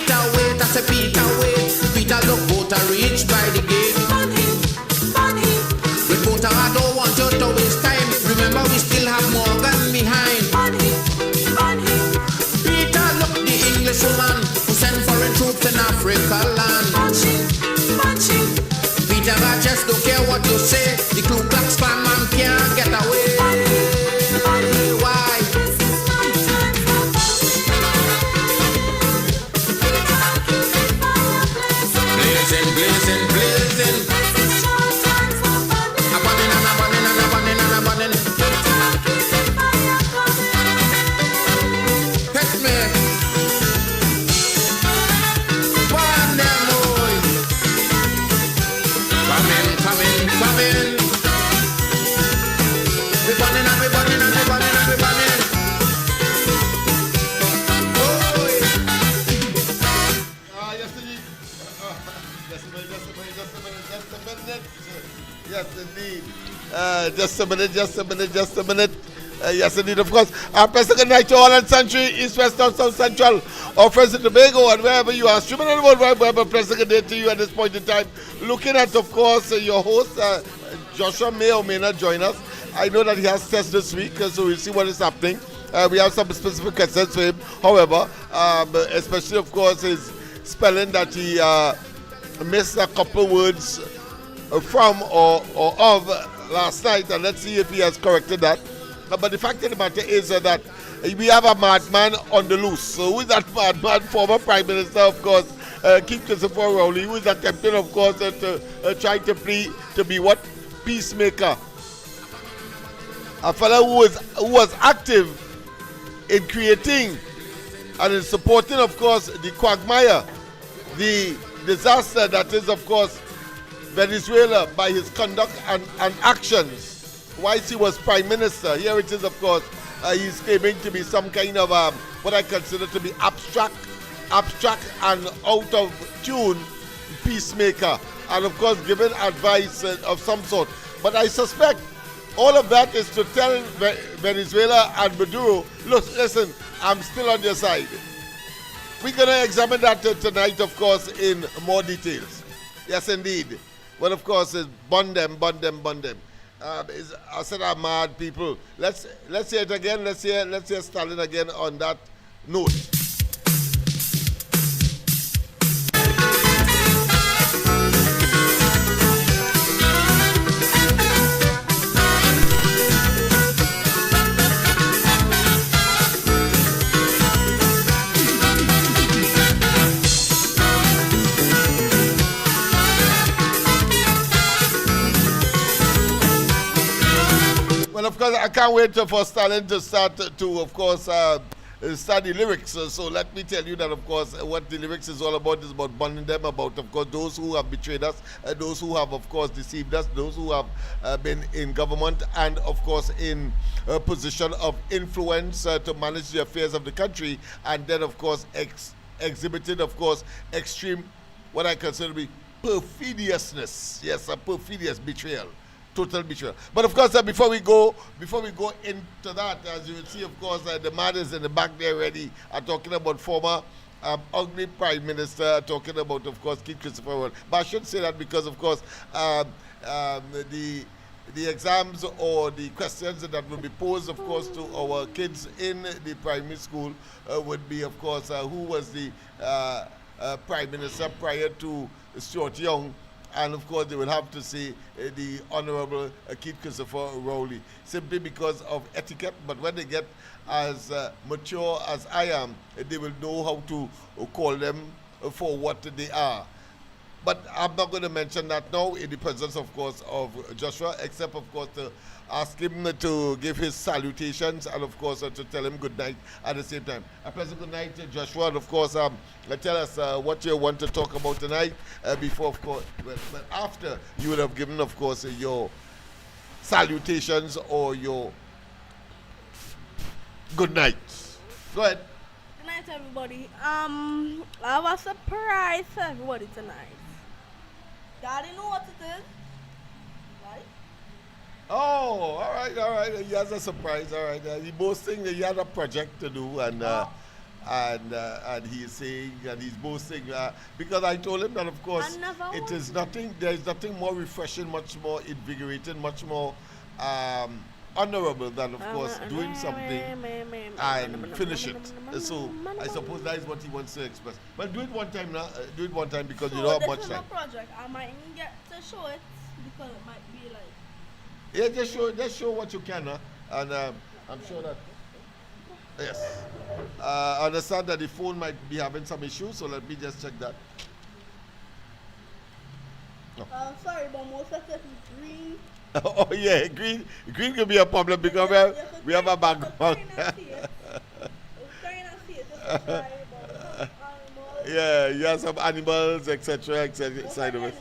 Peter wait, I say Peter wait. Peter look boat reach by the gate. Funny. Reporter, I don't want you to waste time. Remember we still have Morgan behind. Funny. Peter look the English woman who sent foreign troops in Africa land. Punching. Peter, I just don't care what you say. The Ku Klux Klan man can't get away. Why? Blazing. A burning. Hit me. Burn them, boy. Come in. We burning. Yes, indeed. Just a minute. Yes, indeed, of course. Pleasant good night to all in Century, East, West, North, South, Central, or President Tobago, and wherever you are. Streaming on the World Wide Web, a pleasant good day to you at this point in time. Looking at, of course, your host, Joshua may or may not join us. I know that he has tests this week, so we'll see what is happening. We have some specific concerns for him. However, especially, of course, his spelling that he missed a couple words from or of last night, and let's see if he has corrected that. But the fact of the matter is that we have a madman on the loose. So who is that madman? Former Prime Minister, of course, Keith Christopher Rowley, who is attempting, of course, to try to be what? Peacemaker. A fellow who was active in creating and in supporting, of course, the quagmire, the disaster that is, of course, Venezuela by his conduct and actions whilst he was Prime Minister. Here it is, of course, he's claiming to be some kind of what I consider to be abstract and out of tune peacemaker, and of course giving advice of some sort. But I suspect all of that is to tell Venezuela and Maduro, look, listen, I'm still on your side. We're going to examine that tonight, of course, in more details. Yes, indeed. Well, of course, it's bun them. I said, I'm mad people. Let's hear it again. Let's hear Stalin again on that note. Well, of course, I can't wait for Stalin to start to, of course, study lyrics. So let me tell you that, of course, what the lyrics is all about is about bonding them, about, of course, those who have betrayed us, those who have, of course, deceived us, those who have been in government and, of course, in a position of influence to manage the affairs of the country, and then, of course, exhibited, of course, extreme, what I consider to be perfidiousness. Yes, a perfidious betrayal. Total betrayal. But of course, before we go into that, as you will see, of course, the man is in the back there ready, talking about former ugly Prime Minister, talking about, of course, Keith Christopher Rowley. But I should say that because, of course, the exams or the questions that will be posed, of course, to our kids in the primary school would be, of course, who was the Prime Minister prior to Stuart Young. And of course, they will have to say the Honorable Keith Christopher Rowley, simply because of etiquette. But when they get as mature as I am, they will know how to call them for what they are. But I'm not going to mention that now in the presence, of course, of Joshua, except, of course, to ask him to give his salutations and, of course, to tell him good night at the same time. A pleasant good night, Joshua. And, of course, tell us what you want to talk about tonight before, of course, but after you would have given, of course, your salutations or your good night. Go ahead. Good night, everybody. I have a surprise for everybody tonight. Daddy know what it is, right? Oh, all right. He has a surprise. All right. He boasting that he had a project to do, and and he is saying and he's boasting because I told him that of course it is nothing. There is nothing more refreshing, much more invigorating, much more honorable than of course doing something and finish it. So I suppose that is what he wants to express. But do it one time now. Do it one time because so you don't have this much is time. a project. I might get to show it because it might be like. Yeah, just show what you can, and I'm sure that. Yes, I understand that the phone might be having some issues, so let me just check that. Sorry, but most of it is green. Oh yeah, green can be a problem because we have a background. Yeah, you have some animals, etc., etc. Side of it.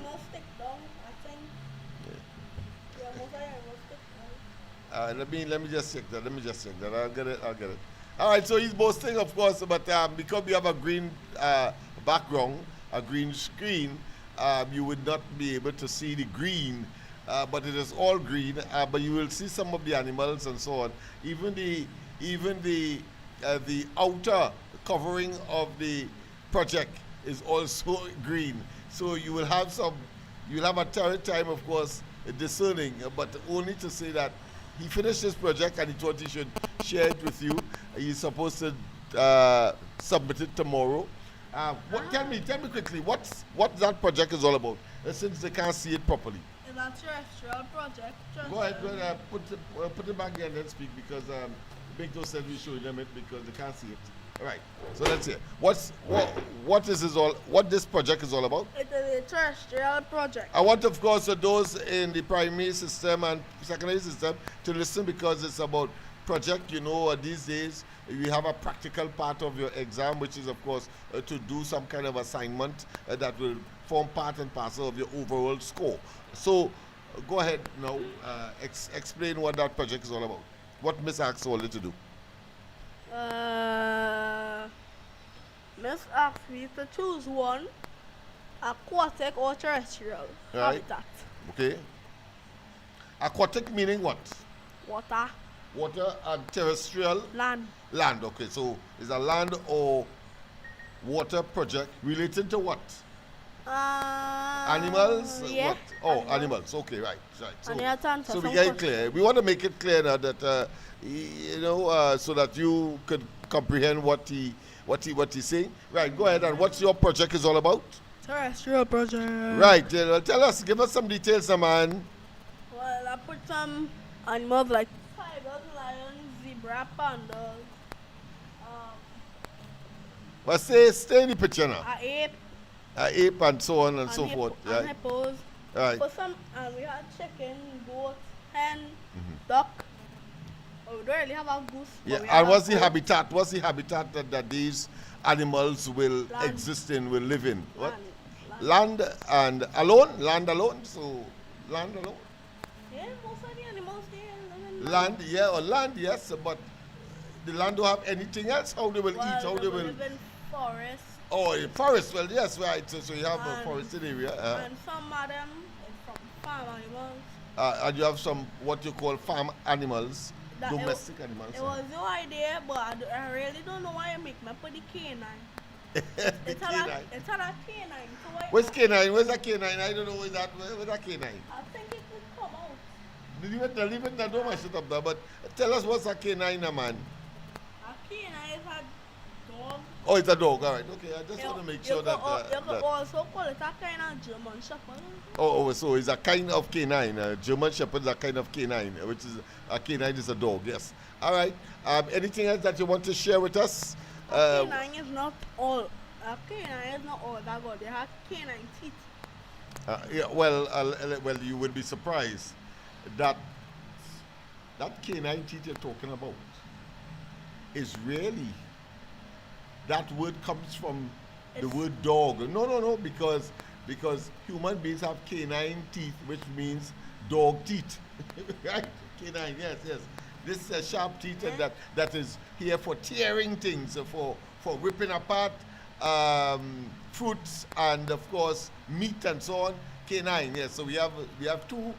Let me just check that. I'll get it. All right. So he's boasting, of course, but because we have a green background, a green screen, you would not be able to see the green. But it is all green. But you will see some of the animals and so on. Even the outer covering of the project is also green. So you will have a terrible time, of course, discerning. But only to say that he finished his project and he thought he should share it with you. He's supposed to submit it tomorrow. Tell me quickly, what that project is all about, since they can't see it properly. It's a terrestrial project. Go ahead, put it back here and then speak because make no sense we showing them it because they can't see it. All right, so let's hear. What this project is all about? It is a terrestrial project. I want, of course, those in the primary system and secondary system to listen because it's about project. You know, these days you have a practical part of your exam, which is, of course, to do some kind of assignment that will form part and parcel of your overall score. So, go ahead now, explain what that project is all about. What Miss asked all you to do. Miss asked me to choose one, aquatic or terrestrial habitat. Okay. Aquatic meaning what? Water. Water and terrestrial? Land. Land, okay. So, is a land or water project related to what? Animals? Yeah. What? Oh, animals. Okay, right. So we get it clear. We want to make it clear now that so that you could comprehend what he's saying. Right. Go ahead. And what's your project is all about? Terrestrial project. Right. Tell us. Give us some details, man. Well, I put some animals like tigers, lions, zebra, pandas. Well, stay in the picture now. Ape. Ape and so on and so forth. And hippos. Right. For some, we had chicken, goat, hen, duck. Oh, we don't really have a goose. Yeah. And what's the habitat? What's the habitat that these animals will exist in, will live in? What? Land and alone? Land alone? So, land alone? Yeah, most of the animals there live in land. Yeah, or land, yes, but the land don't have anything else. How they will eat? How they will live in forest. Oh, in forest. Well, yes, right. So you have a forested area. And some of them is from farm animals. And you have some what you call farm animals, domestic animals. It was your idea, but I really don't know why you make me put the canine. It's canine. It's a canine. So where's canine? Where's that canine? I don't know where's that canine. I think it will come out. Leave it, don't mind shut up there, but tell us what's a canine, man. A canine is a dog. Oh, it's a dog. All right. Okay. I just want to make sure that. You can also call it a kind of German Shepherd. Oh, so it's a kind of canine. German Shepherd is a kind of canine, which is a canine is a dog. Yes. All right. Anything else that you want to share with us? A canine is not all. A canine is not all that good. They have canine teeth. Yeah. Well, you would be surprised that canine teeth you're talking about is really. That word comes from the word dog. No, because human beings have canine teeth, which means dog teeth. Right? Canine, yes. This sharp teeth that is here for tearing things, for ripping apart fruits and of course meat and so on. Canine, yes. So we have two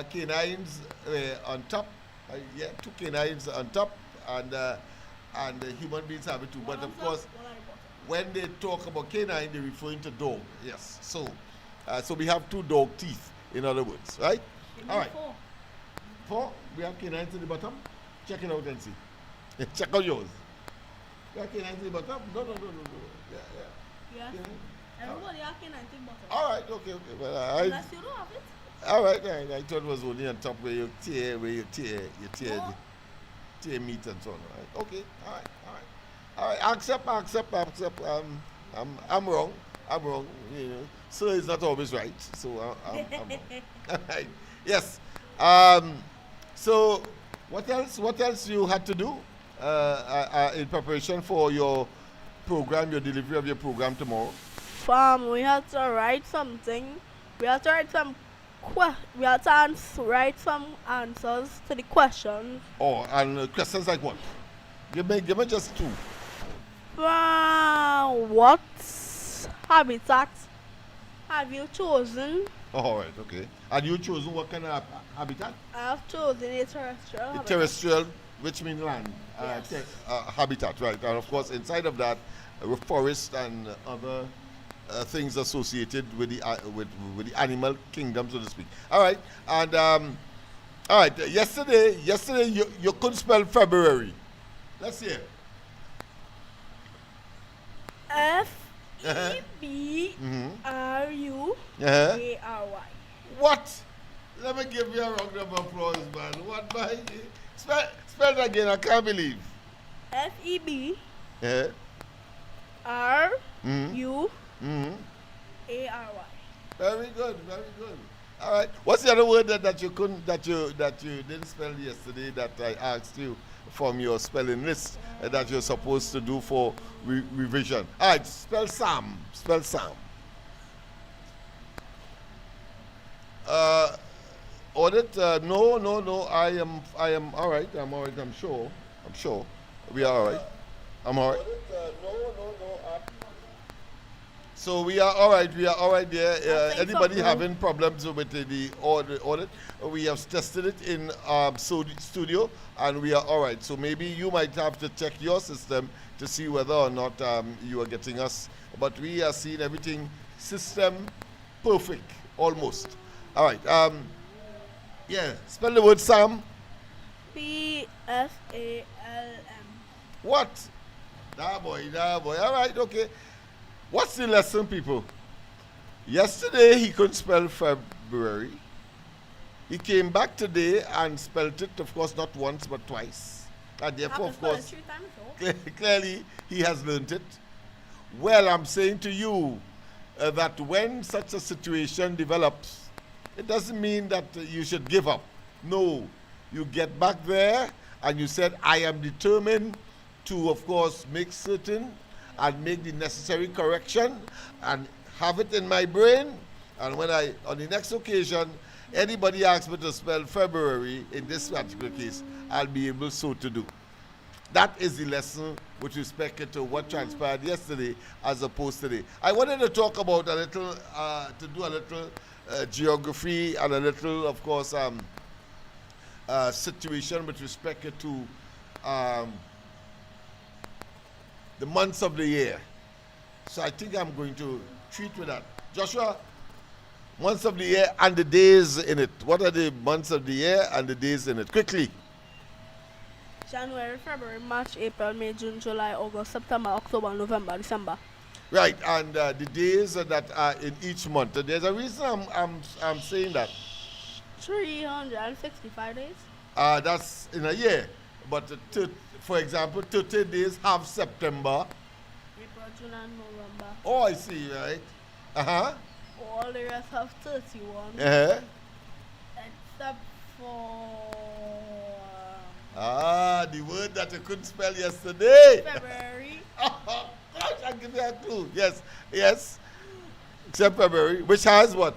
canines on top. Two canines on top, and and human beings have it too. But One of on course, top, one on the bottom. when they talk about canine, they're referring to dog. Yes. So we have two dog teeth, in other words, right? Give me All right. 4. 4. We have canines in the bottom. Check it out and see. Check out yours. We have canines in the bottom. No. Yeah. Yeah. Yeah. Everybody has canines in bottom. All right. Okay. Well, Unless you don't have it. all right. I thought it was only on top where you tear No. tear meat and so on. Right? Okay. All right. Accept. I'm wrong. You know, so it's not always right. So I'm wrong. All right. Yes. So what else you had to do in preparation for your program, your delivery of your program tomorrow? We had to write something. We had to write some write some answers to the questions. Oh, and questions like what? Give me just 2. What habitat have you chosen? Oh, all right, okay. And you chosen what kind of habitat? I have chosen a terrestrial habitat. Terrestrial, which means land. Yes. Habitat, right. And of course, inside of that, forest and other things associated with the animal kingdom, so to speak. All right. And all right. Yesterday you couldn't spell February. Let's hear. FEBRUARY. What? Let me give you a round of applause, man. What, by spell it again? I can't believe. FEBRUARY. Yeah. Very good. All right. What's the other word that you didn't spell yesterday that I asked you from your spelling list that you're supposed to do for revision? All right. Spell Sam. Audit? No. I am all right. I'm sure. We are all right. I'm all right. So we are all right. there. Anybody having problems with the audit? We have tested it in studio, and we are all right. So maybe you might have to check your system to see whether or not you are getting us. But we are seeing everything system perfect, almost. All right. Yeah. Spell the word Sam. PSALM. What? Nah, boy. All right. Okay. What's the lesson, people? Yesterday he couldn't spell February. He came back today and spelled it, of course, not once but twice. And therefore, of course, 3 times. clearly he has learned it. Well, I'm saying to you that when such a situation develops, it doesn't mean that you should give up. No, you get back there and you said, I am determined to, of course, make certain and make the necessary correction and have it in my brain. And when on the next occasion, anybody asks me to spell February, in this particular case, I'll be able so to do. That is the lesson with respect to what transpired yesterday as opposed to today. I wanted to talk about a little, to do a little geography and a little, of course, situation with respect to the months of the year. So I think I'm going to treat with that. Joshua, months of the year and the days in it. What are the months of the year and the days in it? Quickly. January, February, March, April, May, June, July, August, September, October, November, December. Right, and the days that are in each month. There's a reason I'm saying that. 365 days. That's in a year. But for example, 30 days have September. April, June, and November. Oh, I see, right? All the rest have 31. Except for the word that you couldn't spell yesterday. February. Oh, gosh, I'll give you a clue. Yes. Except February, which has what?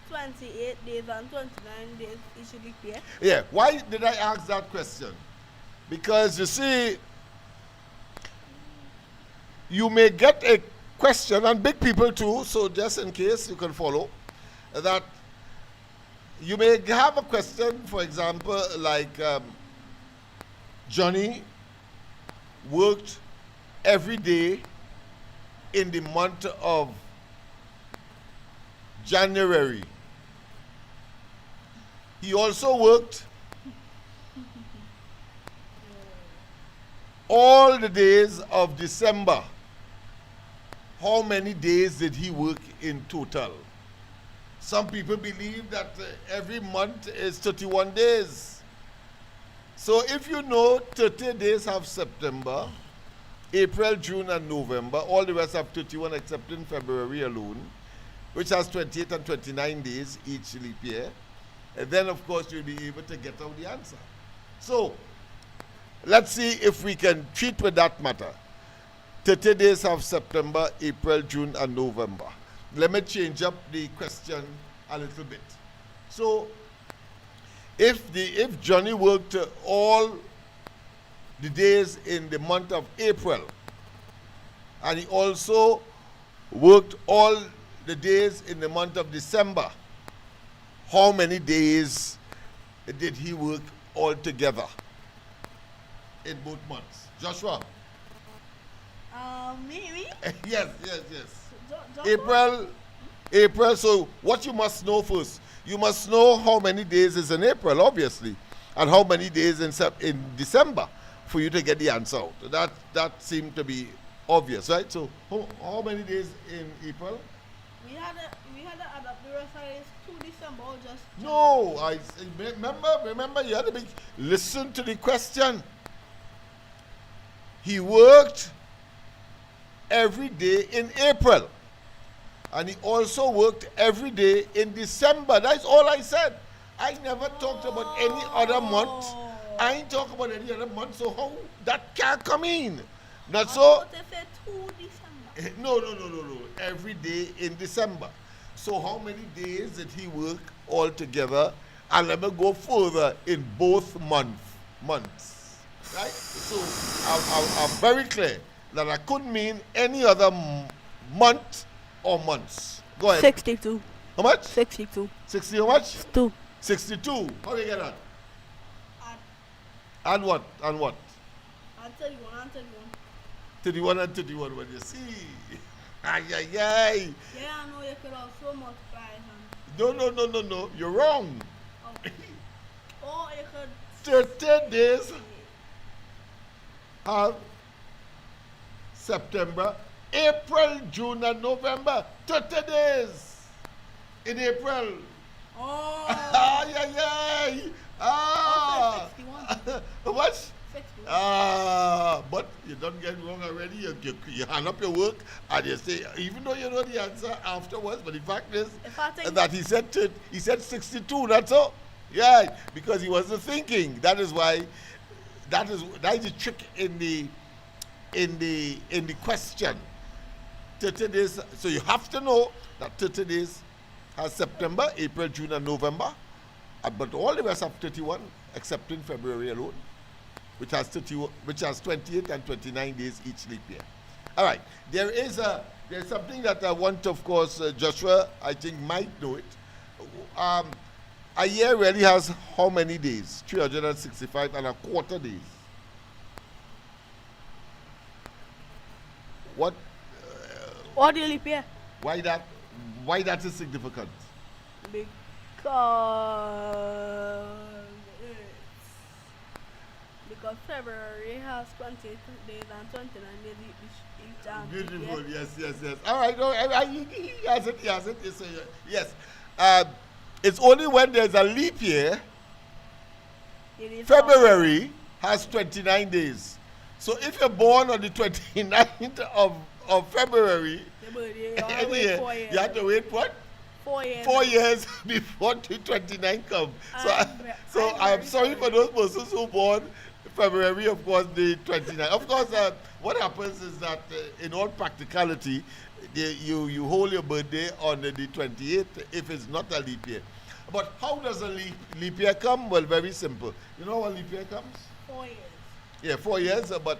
28 days and 29 days usually clear. Yeah. Why did I ask that question? Because you see, you may get a question, and big people too, so just in case you can follow, that you may have a question, for example, like Johnny, worked every day in the month of January. He also worked all the days of December. How many days did he work in total? Some people believe that every month is 31 days. So if you know 30 days have September, April, June, and November, all the rest have 31 except in February alone, which has 28 and 29 days each leap year. And then, of course, you'll be able to get out the answer. So, let's see if we can treat with that matter. 30 days have September, April, June, and November. Let me change up the question a little bit. So, if Johnny worked all the days in the month of April, and he also worked all the days in the month of December, how many days did he work altogether in both months? Joshua? Me? Yes. April, so what you must know first, you must know how many days is in April, obviously, and how many days in December for you to get the answer out. That seemed to be obvious, right? So how many days in April? We had to add up the rest of it to December or just... No, I remember you had to listen to the question. He worked every day in April. And he also worked every day in December. That's all I said. I never talked about any other month. I ain't talking about any other month, so how that can't come in? Not so. No. Every day in December. So how many days did he work altogether? And let me go further in both months. Right? So I'm very clear that I couldn't mean any other month or months. Go ahead. 62. How much? 62. 60 how much? 2. 62. How do you get that? And what? And 31. 31 and 31, what you see? Ay. Yeah, I know you could also multiply it. No. You're wrong. Okay. Or you could... 30 days have September, April, June, and November. 30 days in April. Oh. Ay. Ah. Okay, 61. How much? 61. But you don't get wrong already. You hand up your work and you say, even though you know the answer afterwards, but the fact is that he said 62. That's all. Yeah, because he wasn't thinking. That is why. That is the trick in the question. 30 days. So you have to know that 30 days has September, April, June, and November. But all the rest have 31, except in February alone, which has 28 and 29 days each leap year. All right. There's something that I want, of course, Joshua, I think might know it. A year really has how many days? 365 and a quarter days. What do you leap year? Why that is significant? Because February has 28 days and 29 days each time. Beautiful, yes. All right, he has it. Yes. It's only when there's a leap year, February has 29 days. So if you're born on the 29th of February, you have to wait what? 4 years. 4 years before the 29 comes. So I'm sorry for those persons who born February, of course, the 29th. Of course, what happens is that in all practicality, you hold your birthday on the 28th if it's not a leap year. But how does a leap year come? Well, very simple. You know how a leap year comes? 4 years. Yeah, 4 years, but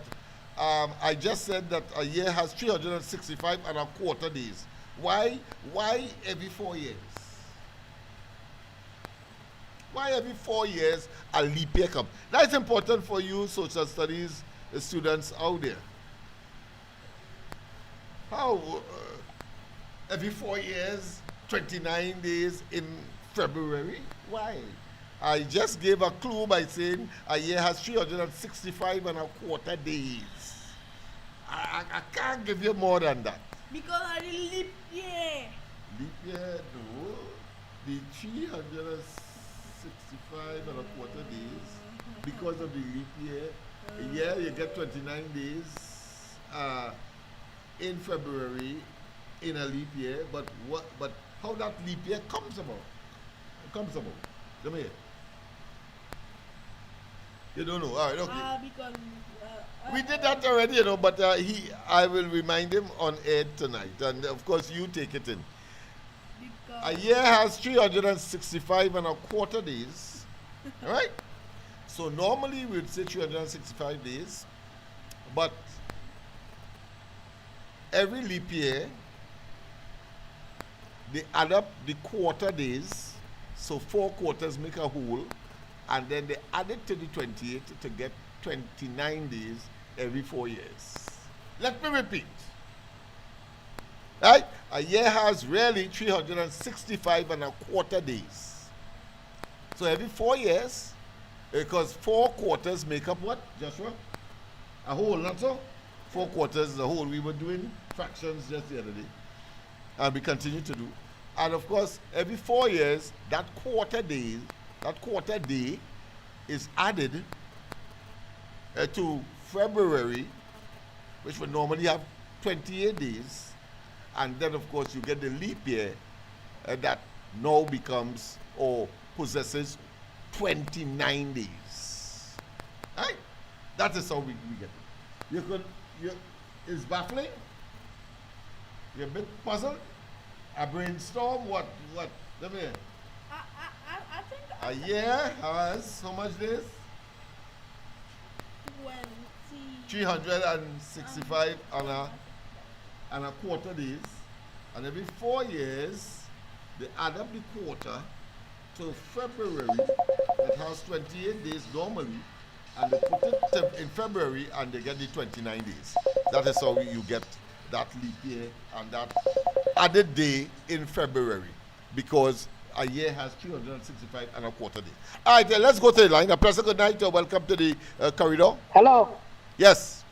I just said that a year has 365 and a quarter days. Why every 4 years? Why every 4 years a leap year comes? That's important for you social studies students out there. How? Every 4 years, 29 days in February? Why? I just gave a clue by saying a year has 365 and a quarter days. I can't give you more than that. Because of the leap year. Leap year, no. The 365 and a quarter days, because of the leap year, a year you get 29 days in February in a leap year, but how that leap year comes about? Come here. You don't know. All right, okay. Because We did that already, but I will remind him on air tonight. And of course, you take it in. A year has 365 and a quarter days. All right? So normally we'd say 365 days. But every leap year, they add up the quarter days. So 4 quarters make a whole. And then they add it to the 28 to get 29 days every 4 years. Let me repeat. Right? A year has really 365 and a quarter days. So every 4 years, because 4 quarters make up what, Joshua? A whole, not so? 4 quarters is a whole. We were doing fractions just the other day. And we continue to do. And of course, every 4 years, that quarter day is added to February, which would normally have 28 days, and then of course you get the leap year that now becomes or possesses 29 days. Right? That is how we get it. It's baffling? You're a bit puzzled? A brainstorm? What? Let me hear. I think A year has how much days? 365 and a quarter days. And every 4 years, they add up the quarter to February. It has 28 days normally. And they put it in February and they get the 29 days. That is how you get that leap year and that added day in February. Because a year has 365 and a quarter days. All right, let's go to the line. A pleasant good night. Welcome to the corridor. Hello. Yes.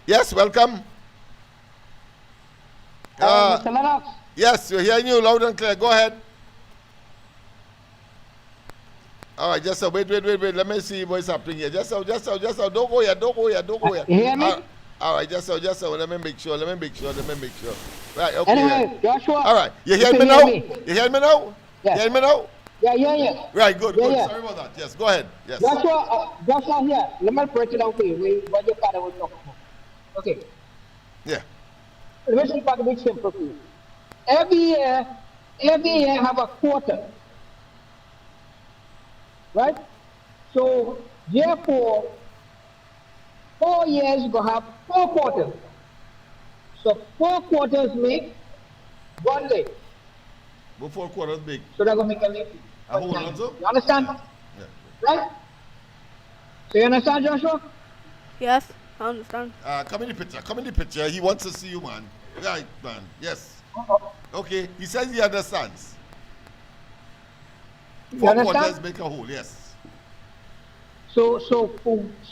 Yes, welcome. Mr. Lennox. Yes, we're hearing you loud and clear. Go ahead. All right, just wait. Let me see what's happening here. Just Don't go yet. You hear me? All right, just let me make sure. Right, okay. Anyway, yeah. Joshua. All right, you hear can me hear now? me. You hear me now? Yes. You hear me now? Yeah. Right, good. Yeah. Sorry about that. Yes, go ahead. Yes. Joshua here. Let me break it down for you. What your father was talking about. Okay. Yeah. Let me make it a bit simple for you. Every year have a quarter. Right? So, therefore, 4 years you have 4 quarters. So 4 quarters make 1 day. What 4 quarters big? So that's going to make a leap. A whole lot, so? You understand? Yeah. Right? So you understand, Joshua? yes, I understand. Come in the picture. He wants to see you, man. Right, man. Yes. Okay. He says he understands. You 4 understand? quarters make a whole. Yes. So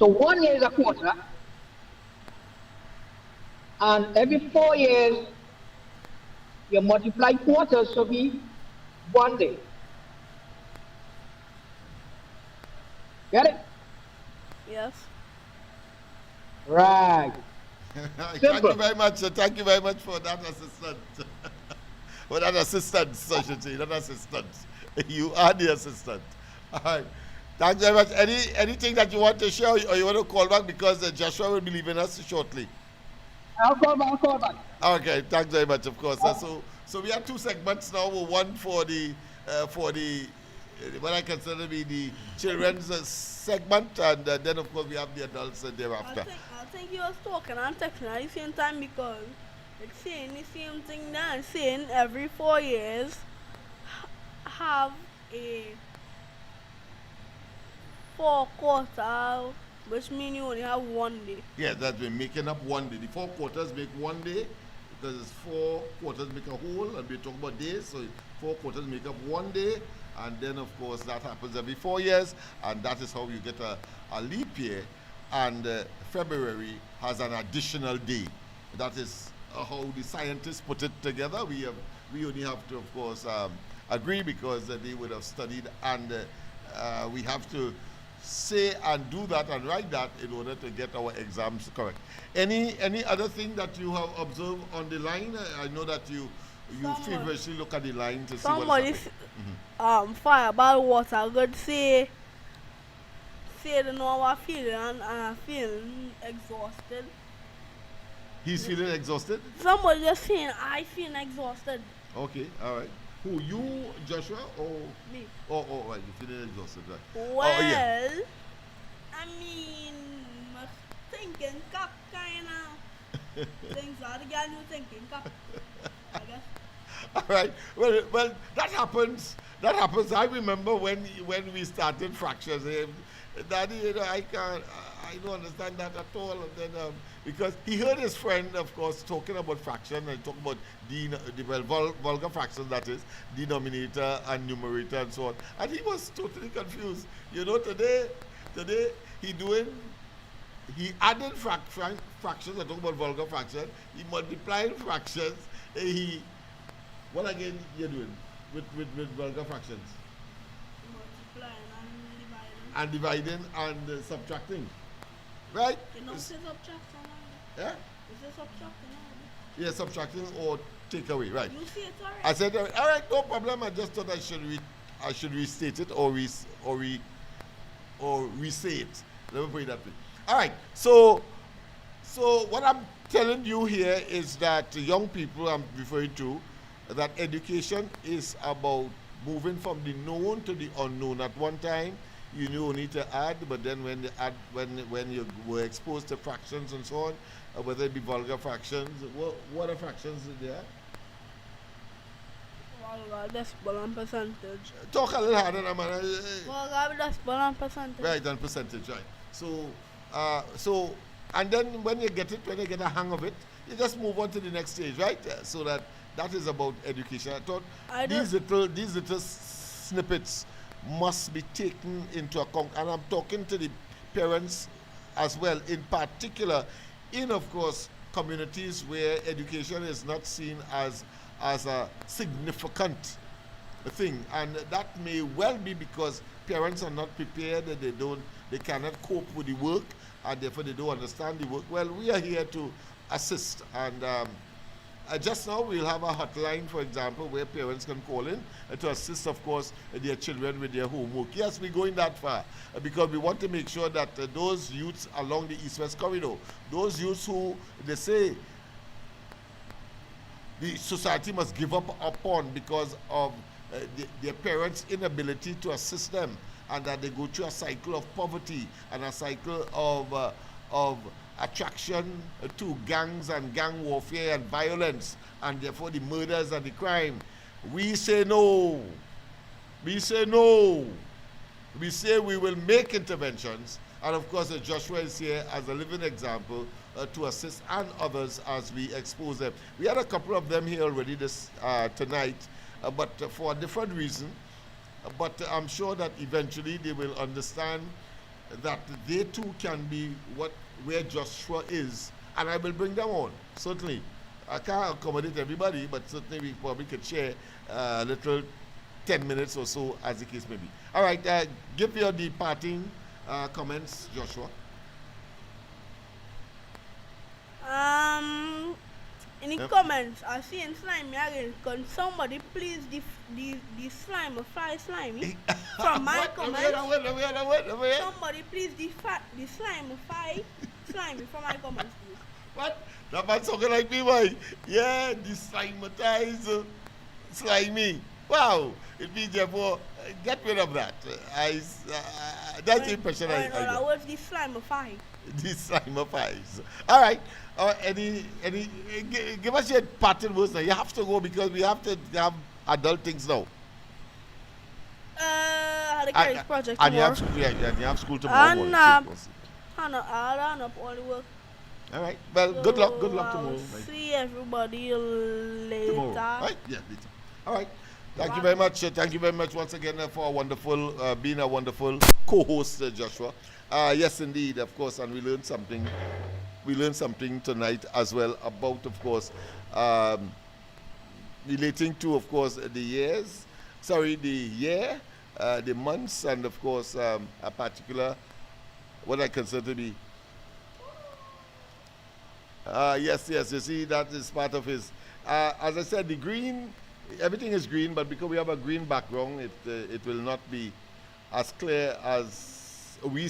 1 year is a quarter, and every 4 years you multiply quarters to be 1 day. Get it? Yes. Right. Thank Simple. you very much. Thank you very much for that assistant. For that assistant, I should say, not assistant. You are the assistant. All right. Thanks very much. Anything that you want to share or you want to call back because Joshua will be leaving us shortly. I'll call back. Okay, thanks very much, of course. So we have 2 segments now. One for the what I consider to be the children's segment, and then of course we have the adults thereafter. I think he was talking and texting at the same time because it's saying the same thing now. It's saying every 4 years have a 4 quarters, which means you only have 1 day. Yeah, that's been making up 1 day. The 4 quarters make 1 day because it's 4 quarters make a whole, and we're talking about days, so 4 quarters make up 1 day, and then of course that happens every 4 years, and that is how you get a leap year. And February has an additional day. That is how the scientists put it together. We only have to, of course, agree because they would have studied, and we have to say and do that and write that in order to get our exams correct. Any other thing that you have observed on the line? I know that you feverishly look at the line to see what's happening. Fireball water good say they know how I feeling and I'm feeling exhausted. He's feeling exhausted? Somebody just saying I feel exhausted. Okay, all right. Who, you, Joshua, or? Me. Oh, right, you're feeling exhausted, right? Well, oh, yeah. I mean, my thinking cap kind of things are the girl you thinking cap, I guess. All right. Well, that happens. That happens. I remember when we started fractures. Daddy, I don't understand that at all. And then because he heard his friend, of course, talking about fraction and talking about the vulgar fractions, that is denominator and numerator and so on, and he was totally confused. Today he added fractions. I talk about vulgar fraction. He multiplied fractions. What again you're doing with vulgar fractions? Multiplying and dividing and subtracting, right? You know, say subtracting. Yeah? Is it subtracting? Yeah, subtracting or take away, right? You see it already? I said, all right, no problem. I just thought I should restate it or resay it. Let me put it that way. All right. So what I'm telling you here is that young people I'm referring to, that education is about moving from the known to the unknown. At one time, you knew only to add, but then when you were exposed to fractions and so on, whether it be vulgar fractions, what are fractions there? Vulgar decimal and percentage. Talk a little harder, man. Vulgar decimal and percentage. Right, and percentage, right. So, and then when you get a hang of it, you just move on to the next stage, right? So that is about education. I thought these little snippets must be taken into account, and I'm talking to the parents as well, in particular, in of course communities where education is not seen as a significant thing, and that may well be because parents are not prepared, they cannot cope with the work, and therefore they don't understand the work. Well, we are here to assist, and just now we'll have a hotline, for example, where parents can call in to assist, of course, their children with their homework. Yes, we're going that far because we want to make sure that those youths along the East-West corridor, those youths who they say the society must give up upon because of their parents' inability to assist them, and that they go through a cycle of poverty and a cycle of attraction to gangs and gang warfare and violence, and therefore the murders and the crime. We say no. We say no. We say we will make interventions, and of course Joshua is here as a living example to assist and others as we expose them. We had a couple of them here already tonight, but for a different reason. But I'm sure that eventually they will understand that they too can be where Joshua is, and I will bring them on, certainly. I can't accommodate everybody, but certainly we probably could share a little 10 minutes or so, as the case may be. All right, give your departing comments, Joshua. In the comments, I see in slimy again. Can somebody please the slime fly slimy from my comments? Wait. Somebody please the slime fly slimy from my comments, please. What? That man talking like me, boy. Yeah, the slimatized slimy. Wow. It means therefore, get rid of that. That's the impression I got. In other words, the slime fly. The slimifies. All right. Give us your parting words now. You have to go because we have to have adult things now. start the Carriage project and you tomorrow. and you have school tomorrow morning. I'll run up all the work. All right. Well, So good luck tomorrow. I'll Right. see everybody later. Tomorrow. Right? Yeah, later. All right. Thank you very much. Thank you very much once again for a wonderful, being a wonderful co-host, Joshua. Yes, indeed, of course, and we learned something. We learned something tonight as well about, of course, relating to, of course, the year, the months, and of course, a particular, what I consider to be. Yes, you see, that is part of his. As I said, the green, everything is green, but because we have a green background, it will not be as clear as we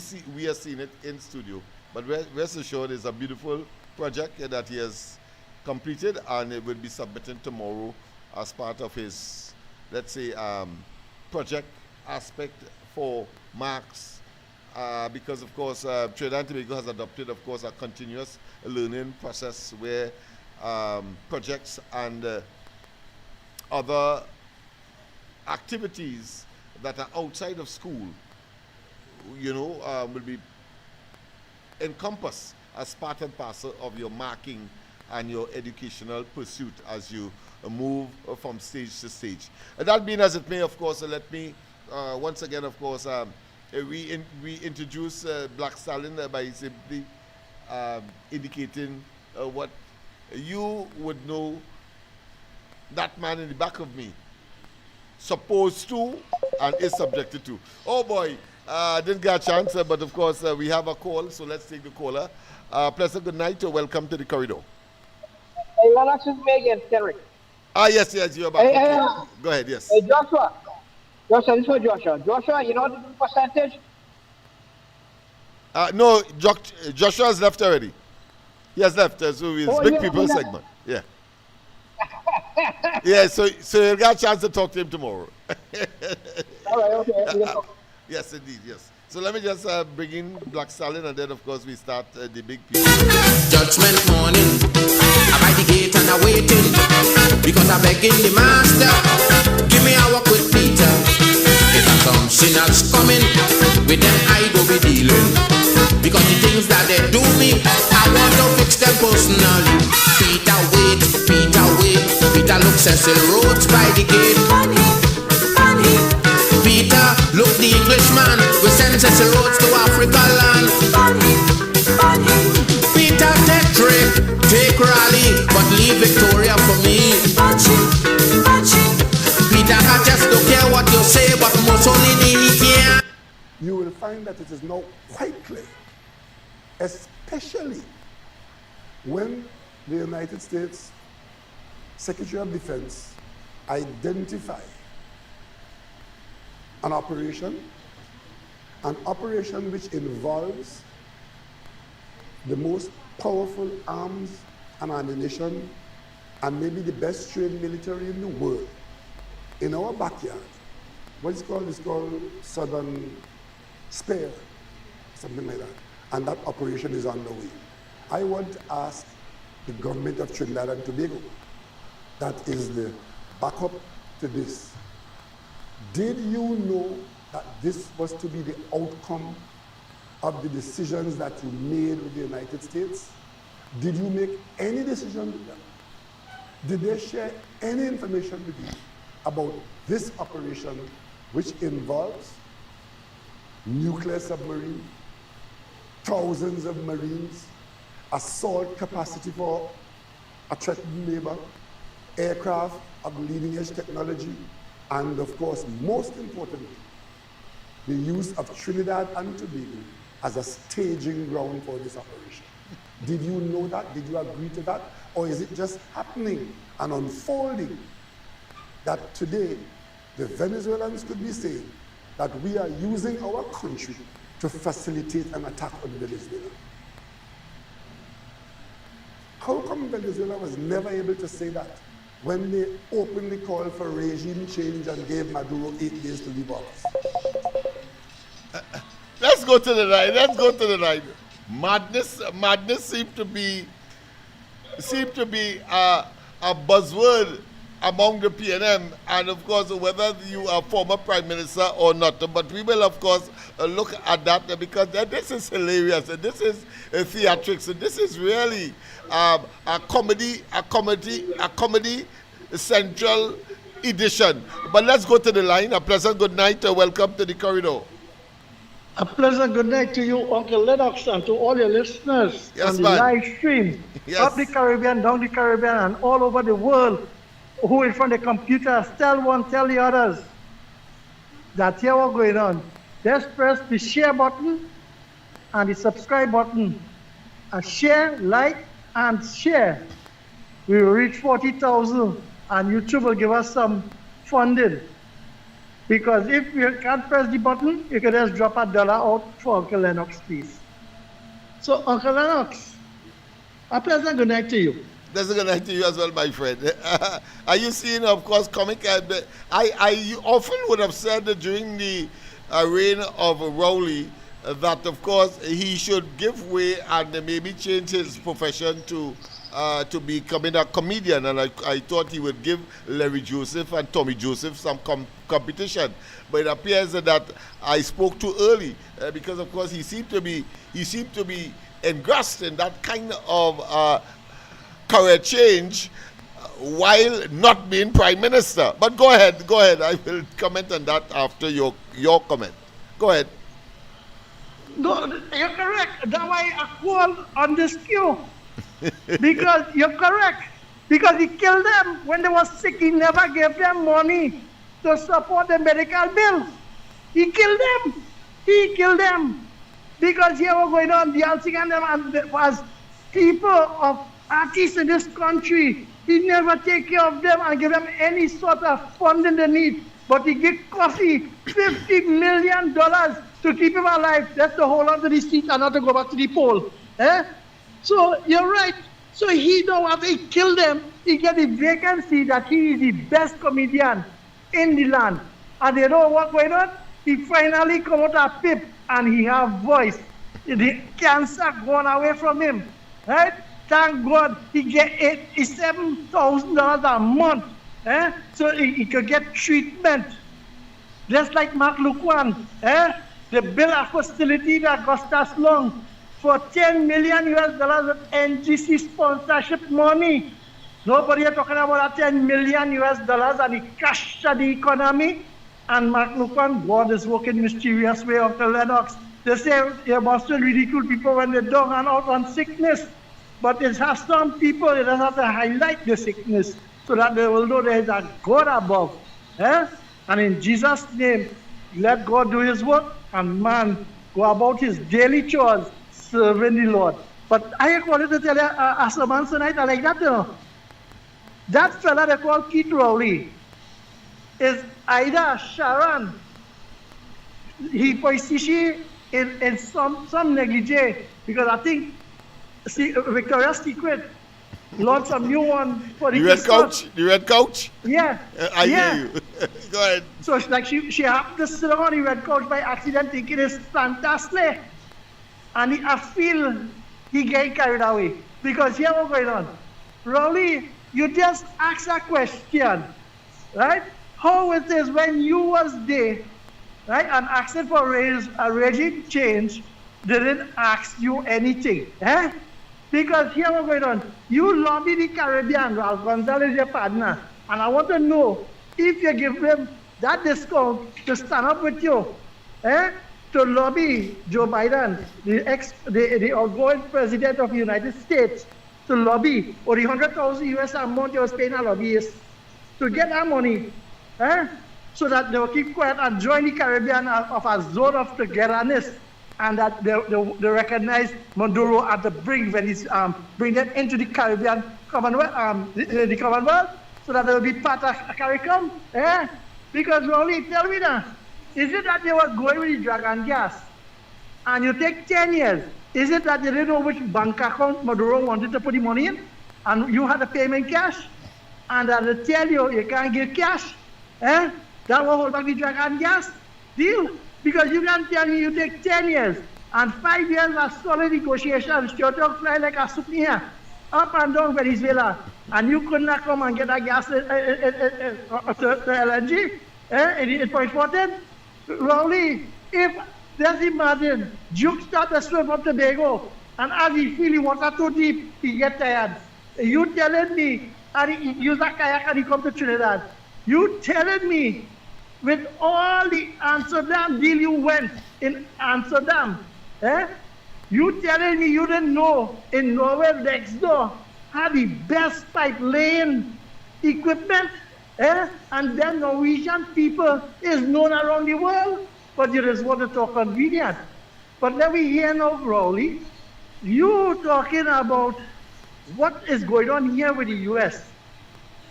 are seeing it in studio. But rest assured, it's a beautiful project that he has completed, and it will be submitted tomorrow as part of his, let's say, project aspect for marks. Because, of course, Trinidad and Tobago has adopted, of course, a continuous learning process where projects and other activities that are outside of school, will be encompassed as part and parcel of your marking and your educational pursuit as you move from stage to stage. And that being as it may, of course, let me once again, of course, we introduce Black Stallion by simply indicating what you would know that man in the back of me supposed to and is subjected to. Oh boy, didn't get a chance, but of course we have a call, so let's take the caller. Pleasant good night, welcome to the corridor. Hey, Lennox is me again, Henry. Yes, you're back. Hey, Okay. Go ahead, yes. Hey, Joshua, this is for Joshua. Joshua, you know the percentage? No, Joshua has left already. He has left, so it's Big People segment. Yeah. Yeah, so you'll get a chance to talk to him tomorrow. All right, okay. Yes, indeed, yes. So let me just bring in Black Stallion, and then, of course, we start the Big People. Judgment morning, I'm by the gate and I'm waiting, because I'm begging the master, give me a walk with Peter. If some sinners coming, with them I go be dealing, because the things that they do me, I want to fix them personally. Peter wait, Peter looks Cecil Rhodes by the gate. Peter, look the Englishman, we send Cecil Rhodes to Africa land. Peter, take trip, take Raleigh, but leave Victoria for me. Peter, I just don't care what you say, but Mussolini he can't. You will find that it is now quite clear, especially when the United States Secretary of Defense identified an operation which involves the most powerful arms and ammunition and maybe the best trained military in the world in our backyard. What is called? It's called Southern Spare, something like that. And that operation is underway. I want to ask the government of Trinidad and Tobago, that is the backup to this. Did you know that this was to be the outcome of the decisions that you made with the United States? Did you make any decision with them? Did they share any information with you about this operation, which involves nuclear submarine, thousands of Marines, assault capacity for a threatened neighbor, aircraft of leading edge technology, and of course, most importantly, the use of Trinidad and Tobago as a staging ground for this operation? Did you know that? Did you agree to that? Or is it just happening and unfolding that today the Venezuelans could be saying that we are using our country to facilitate an attack on Venezuela? How come Venezuela was never able to say that when they openly called for regime change and gave Maduro 8 days to leave office? Let's go to the line. Madness seemed to be a buzzword among the PNM, and of course, whether you are former Prime Minister or not. But we will, of course, look at that because this is hilarious, and this is theatrics, and this is really a comedy central edition. But let's go to the line. A pleasant good night. Welcome to the corridor. A pleasant good night to you, Uncle Lennox, and to all your listeners Yes, on the man. live stream up the Caribbean, down the Caribbean, and all over the world who in front of the computers. Tell one, tell the others that here what's going on. Just press the share button and the subscribe button. And share, like, and share. We will reach 40,000, and YouTube will give us some funding. Because if you can't press the button, you can just drop $1 out for Uncle Lennox, please. So, Uncle Lennox, a pleasant good night to you. Pleasant good night to you as well, my friend. Are you seeing, of course, comic? I often would have said that during the reign of Rowley that, of course, he should give way and maybe change his profession to becoming a comedian, and I thought he would give Larry Joseph and Tommy Joseph some competition, but it appears that I spoke too early because, of course, he seemed to be engrossed in that kind of career change while not being Prime Minister. But go ahead. I will comment on that after your comment. Go ahead. No, you're correct. That's why I called on this queue. Because you're correct. Because he killed them when they were sick. He never gave them money to support the medical bills. He killed them. Because here was going on, the Alcing and them was people of artists in this country. He never take care of them and give them any sort of funding they need. But he give Coffee $50 million to keep him alive. That's to hold on to the seat and not to go back to the poll. So you're right. So he don't have to kill them. He get the vacancy that he is the best comedian in the land. And they know what's going on. He finally come out of PIP and he have voice. The cancer gone away from him. Right? Thank God he get $7,000 a month. So he could get treatment. Just like Mark Luquan. They built a facility that cost us long for $10 million with NGC sponsorship money. Nobody is talking about that $10 million and it crashed the economy. And Mark Luquan, God is working mysterious way, Uncle Lennox. They say you must ridicule people when they're down and out on sickness. But it has some people that have to highlight the sickness so that they will know there is a God above. And in Jesus' name, let God do his work and man go about his daily chores serving the Lord. But I wanted to tell you a sermon tonight, I like that, you know. That fella they call Keith Rowley is either Sharon, he posted in some negligee, because I think Victoria's Secret launched some new one for the red couch? Yeah. I hear you. Go ahead. So like she happened to sit on the red couch by accident thinking it's fantastic. And I feel he get carried away. Because here what's going on. Rowley, you just ask a question, right? How it is when you was there, right, and asking for a regime change, they didn't ask you anything, Because here what's going on. You lobby the Caribbean, Ralph Gonzalez is your partner, and I want to know if you give them that discount to stand up with you, to lobby Joe Biden, the outgoing president of the United States, to lobby, or the $100,000 a month you was paying a lobbyist, to get that money, so that they will keep quiet and join the Caribbean of a zone of togetherness, and that they recognize Maduro at the brink when he's bring them into the Caribbean Commonwealth, the Commonwealth, so that they will be part of CARICOM, Because Rowley, tell me now, is it that they were going with the dragon gas, and you take 10 years? Is it that they didn't know which bank account Maduro wanted to put the money in, and you had to pay him in cash, and that they tell you can't give cash? That will hold back the dragon gas deal. Because you can tell me you take 10 years, and 5 years of solid negotiations, shut up fly like a soup here. up and down Venezuela, and you could not come and get a gas to LNG in Point Fortin. Rowley, if let's imagine Duke start to swim from Tobago, and as he feel he water too deep, he get tired. You telling me, and he use a kayak and he come to Trinidad. You telling me, with all the Amsterdam deal you went in Amsterdam, you telling me you didn't know in Norway next door had the best pipe laying equipment, and then Norwegian people is known around the world, but you just want to talk convenient. But then we hear now, Rowley, you talking about what is going on here with the US.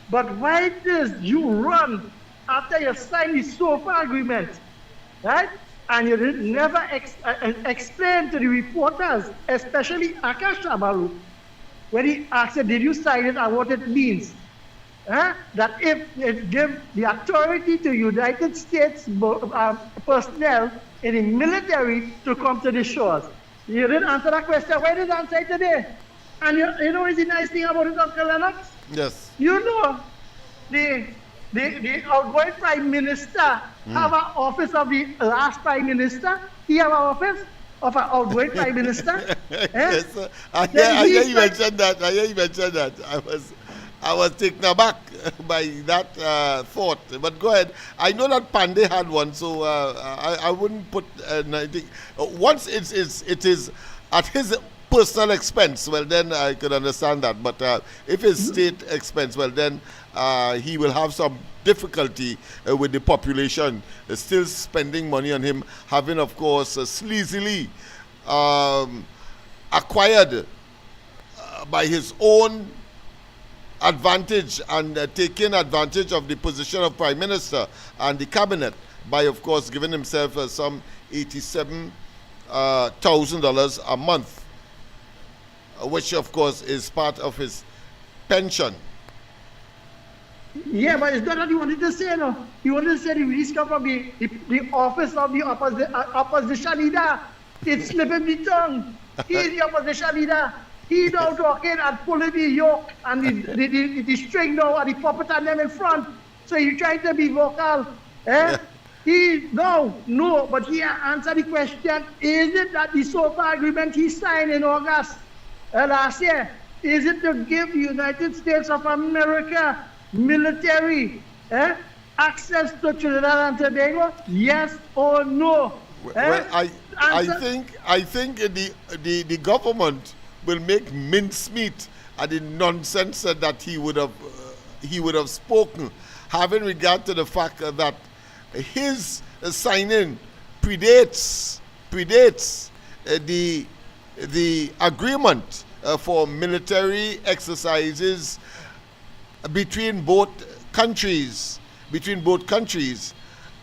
But why did you run after you signed the SOFA agreement, right? And you never explain to the reporters, especially Akash Abaru, when he asked, did you sign it and what it means? That if it gives the authority to United States personnel in the military to come to the shores. You didn't answer that question. Why did you answer it today? And you know what's the nice thing about it, Uncle Lennox? Yes. You know, the outgoing Prime Minister have an office of the last Prime Minister. He have an office of an outgoing Prime Minister. Yes, I hear you mention that. I hear you mention that. I was taken aback by that thought. But go ahead. I know that Pandey had one, so I wouldn't put anything. Once it is at his personal expense, well, then I could understand that. But if it's state expense, well, then he will have some difficulty with the population still spending money on him, having, of course, sleazily acquired by his own advantage and taking advantage of the position of Prime Minister and the cabinet by, of course, giving himself some $87,000 a month, which, of course, is part of his pension. Yeah, but it's not what he wanted to say, no. He wanted to say the release come from the office of the opposition leader. It's slipping the tongue. He's the opposition leader. He now talking and pulling the yoke and the string now and the puppet and them in front. So you're trying to be vocal. He, no, but he answered the question, is it that the SOFA agreement he signed in August last year, is it to give the United States of America military access to Trinidad and Tobago? Yes or no? Well, I think the government will make mincemeat at the nonsense that he would have spoken, having regard to the fact that his signing predates the agreement for military exercises between both countries,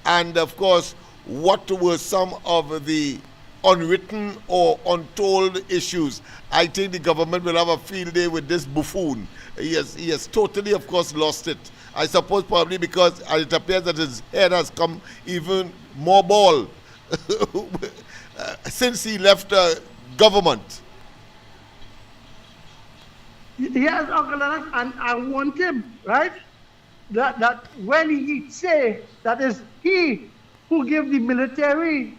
and of course, what were some of the unwritten or untold issues. I think the government will have a field day with this buffoon. He has totally, of course, lost it. I suppose probably because it appears that his head has come even more bald since he left government. Yes, Uncle Lennox, and I want him, right? That when he say that is he who give the military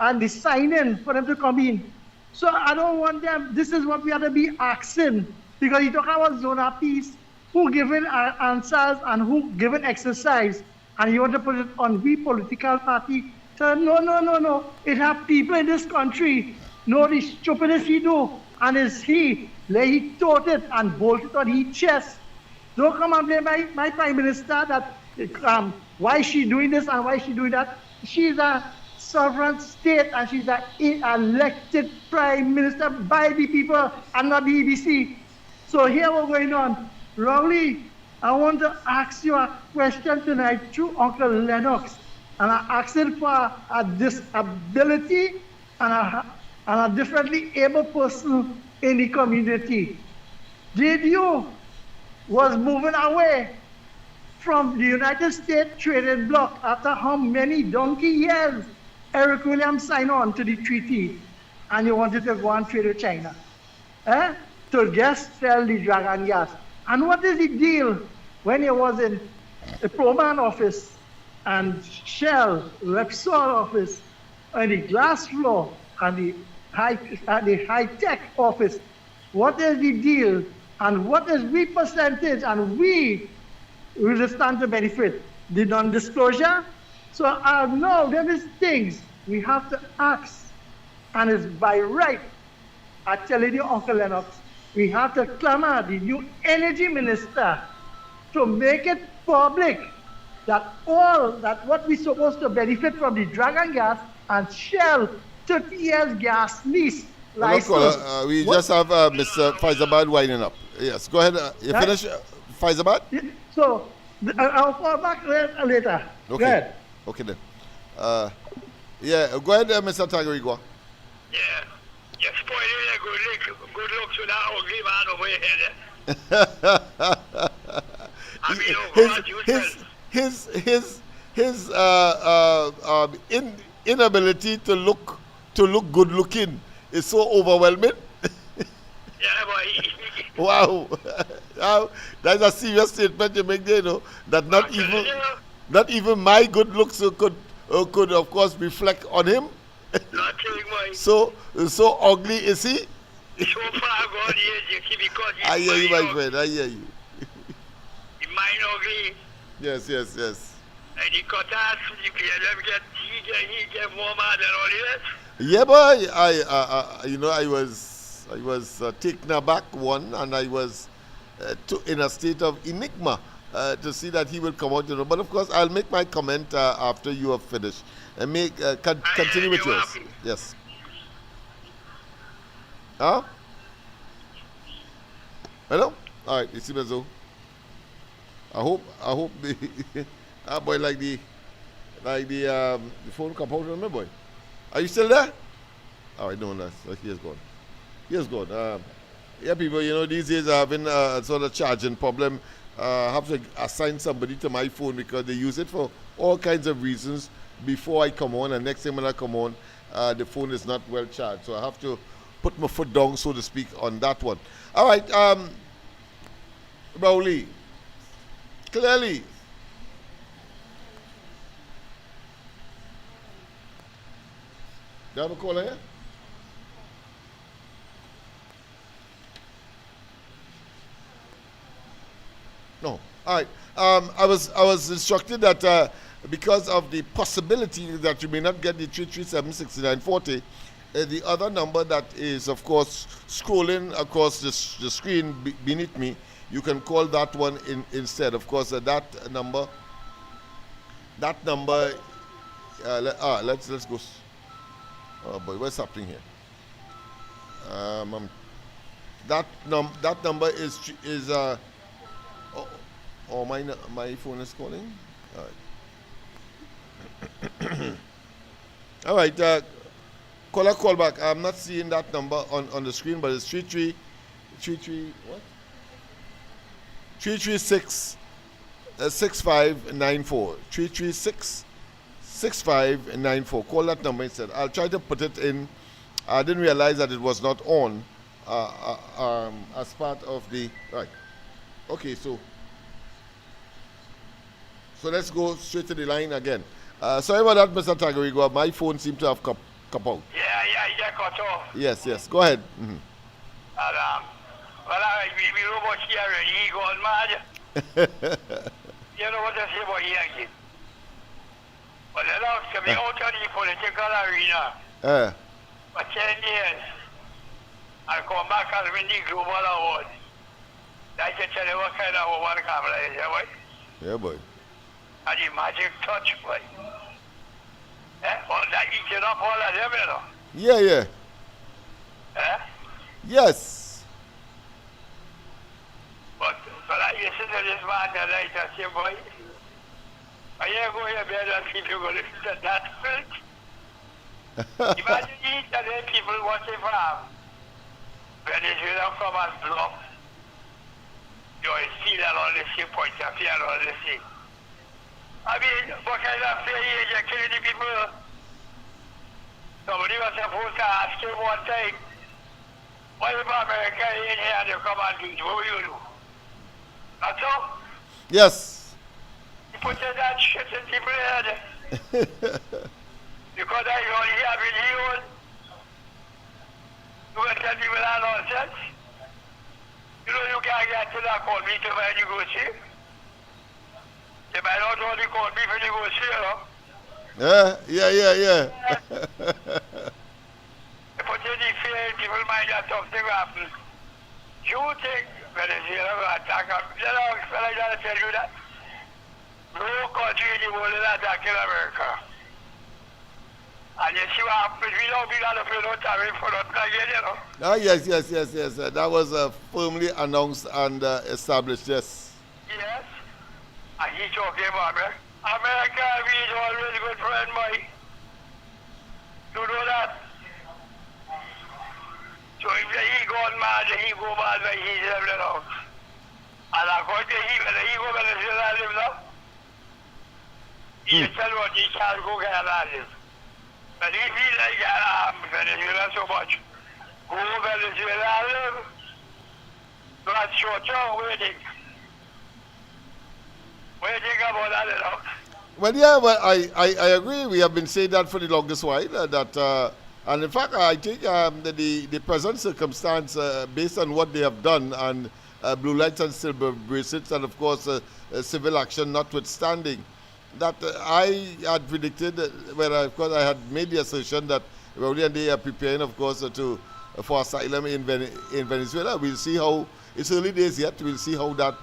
and the sign-in for them to come in. So I don't want them, this is what we have to be asking, because he talk about zona peace, who given answers and who given exercise, and you want to put it on we political party. So no. It have people in this country know the stupidest he do, and it's he taught it and bolted on his chest. Don't come and blame my Prime Minister that why she doing this and why she doing that. She's a sovereign state and she's an elected Prime Minister by the people and not the EBC. So here what's going on. Rowley, I want to ask you a question tonight to Uncle Lennox. And I'm asking for a disability and a differently able person in the community. Did you was moving away from the United States trading bloc after how many donkey years Eric Williams signed on to the treaty and you wanted to go and trade with China? to just sell the dragon gas. And what is the deal when you was in the Proman office and Shell, Repsol office, and the glass floor and the high-tech office? What is the deal and what is we percentage and we will stand to benefit? The non-disclosure? So now there is things we have to ask, and it's by right. I tell you, Uncle Lennox, we have to clamor the new energy minister to make it public that all that what we're supposed to benefit from the dragon gas and Shell 30 years gas lease license. We just have Mr. Faizabad winding up. Yes, go ahead. You Right? finish, Faizabad? So I'll call back later. Go Okay. ahead. Okay then. Yeah, go ahead, Mr. Tagarigua. Yeah. You spoiling a good looks with that ugly man over your head. I mean, oh God, his inability to look good looking is so overwhelming. Yeah, boy. Wow. Wow, that's a serious statement you make there, you know, that not even my good looks could of course reflect on him. Not kidding, boy. So ugly is he? So far gone years, you see, because I hear you, my friend. I hear you. The mind ugly. Yes. And the cutters, he get more mad than all the rest. Yeah, boy. I was taken aback and I was in a state of enigma to see that he will come out. But of course, I'll make my comment after you have finished. And continue with yours. Happy. Yes. Huh? Hello? All right. You see me, so. I hope the boy like the phone come out on me, boy. Are you still there? All right, no, he has gone. He has gone. Yeah, people, these days are having a sort of charging problem. I have to assign somebody to my phone because they use it for all kinds of reasons before I come on, and next time when I come on, the phone is not well charged. So I have to put my foot down, so to speak, on that one. All right, Rowley, clearly. Do you have a caller here? No. All right. I was instructed that because of the possibility that you may not get the 337-6940, the other number that is, of course, scrolling across the screen beneath me, you can call that one instead. Of course, that number. Let's go. Oh boy, what's happening here? That number is my phone is calling. All right. Call back. I'm not seeing that number on the screen, but it's 336 6594. 336 6594. Call that number instead. I'll try to put it in. I didn't realize that it was not on as part of the right. Okay, so let's go straight to the line again. Sorry about that, Mr. Tagarigua. My phone seemed to have come out. Yeah, cut off. Yes. Go ahead. Mm-hmm. And, we robot here already, he gone mad. You know what I say about Yankee? But the Lennox can be out of the political arena for 10 years and come back and win the global award. I can tell you what kind of woman camera is, yeah, boy? Yeah, boy. And the magic touch, boy. All that eating up all of them, you know. Yeah. Yes. But I listen to this man tonight and say, boy, I ain't going to bed and people going to listen to that filth. Imagine each and then people watching from Venezuela come and bluff. You see that all this shit point of view and all this thing. I mean, what kind of fair age you're killing the people? Somebody was supposed to ask him one time, What if America in here and you come and do it? What will you do? That's all? Yes. You put that shit in people's head. Because I only have in here. You will tell people that nonsense. You know you can't get to that call me to when you go see. They might not only call me when you go see, you know. Yeah. But in the field, people might have something happen. You think Venezuela will attack them? Lennox, I gotta tell you that. No country in the world is attacking America. And you see what happens, we don't be got to pay no tariff for nothing again, you know. Yes. That was firmly announced and established, yes. Yes. And he talking about me. America is always good friend, boy. You know that? So if he gone mad, he go mad when he's living out. And according to he, when he go Venezuela live now, he tell what he can't go Canada live. But if he like Venezuela so much, go Venezuela live. That's short term waiting. What do you think about that, you know? Well, yeah, well, I agree. We have been saying that for the longest while. And in fact, I think the present circumstance, based on what they have done, and blue lights and silver bracelets, and of course, civil action notwithstanding, that I had predicted, of course, I had made the assertion that Rowley and they are preparing, of course, for asylum in Venezuela. We'll see how, it's early days yet, we'll see how that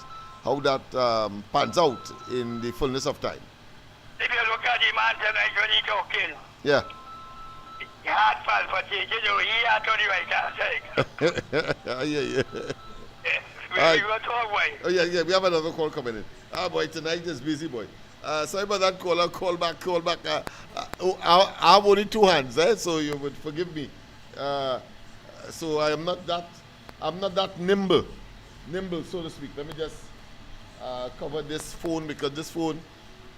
pans out in the fullness of time. If you look at the man tonight when he talking, Yeah. he had palpitation, you know, he had on the right hand side. Yeah. We were talking, boy. Oh, yeah, we have another call coming in. Boy, tonight is busy, boy. Sorry about that caller, call back. I have only two hands, so you would forgive me. So I'm not that nimble, so to speak. Let me just cover this phone, because this phone,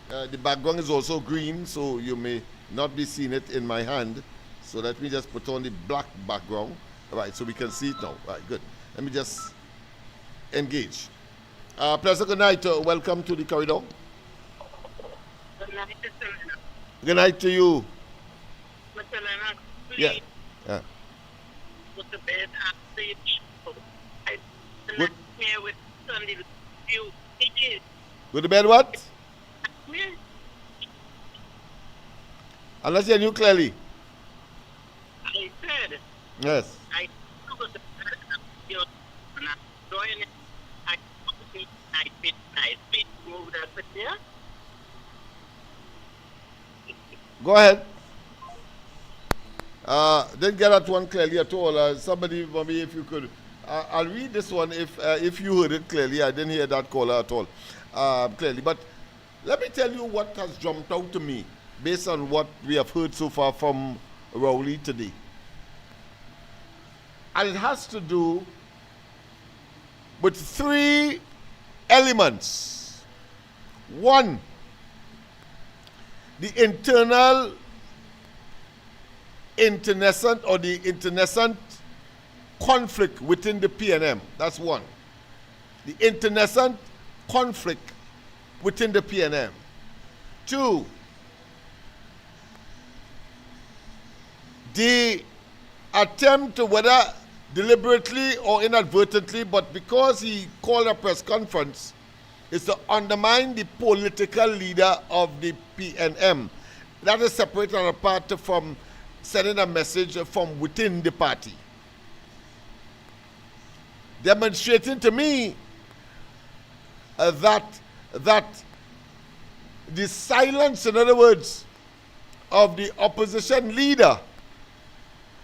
the background is also green, so you may not be seeing it in my hand. So let me just put on the black background. All right, so we can see it now. All right, good. Let me just engage. Pleasant good night. Welcome to the corridor. Good night, Mr. Lennox. Good night to you. Mr. Lennox, Yeah. please go to bed after you show. I What? not here with Sunday view. It is. Go to bed what? Where? Unless you knew clearly. I said, Yes. I go to bed after you and I'm doing it. I fit move that put there. Go ahead. Didn't get that one clearly at all. Somebody, maybe if you could, I'll read this one if you heard it clearly. I didn't hear that caller at all clearly. But let me tell you what has jumped out to me based on what we have heard so far from Rowley today. And it has to do with three elements. One, the internal internecine or the internecine conflict within the PNM. That's one. The internecine conflict within the PNM. Two, the attempt, whether deliberately or inadvertently, but because he called a press conference, is to undermine the political leader of the PNM. That is separate and apart from sending a message from within the party. Demonstrating to me that the silence, in other words, of the opposition leader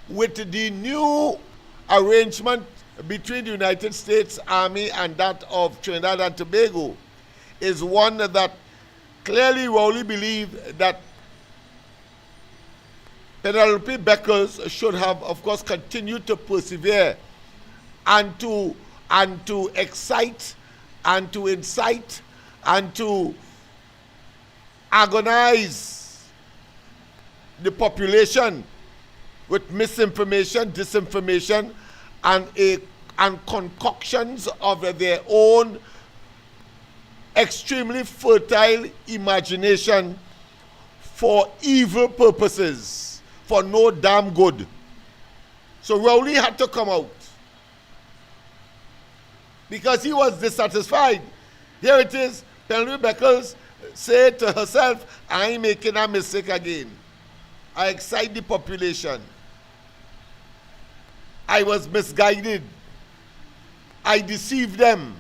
with the new arrangement between the United States Army and that of Trinidad and Tobago is one that clearly Rowley believed that Penelope Beckers should have, of course, continued to persevere and to excite and to incite and to agonize the population with misinformation, disinformation, and concoctions of their own extremely fertile imagination for evil purposes, for no damn good. So Rowley had to come out because he was dissatisfied. Here it is, Penelope Beckles said to herself, I ain't making a mistake again. I excite the population. I was misguided. I deceived them.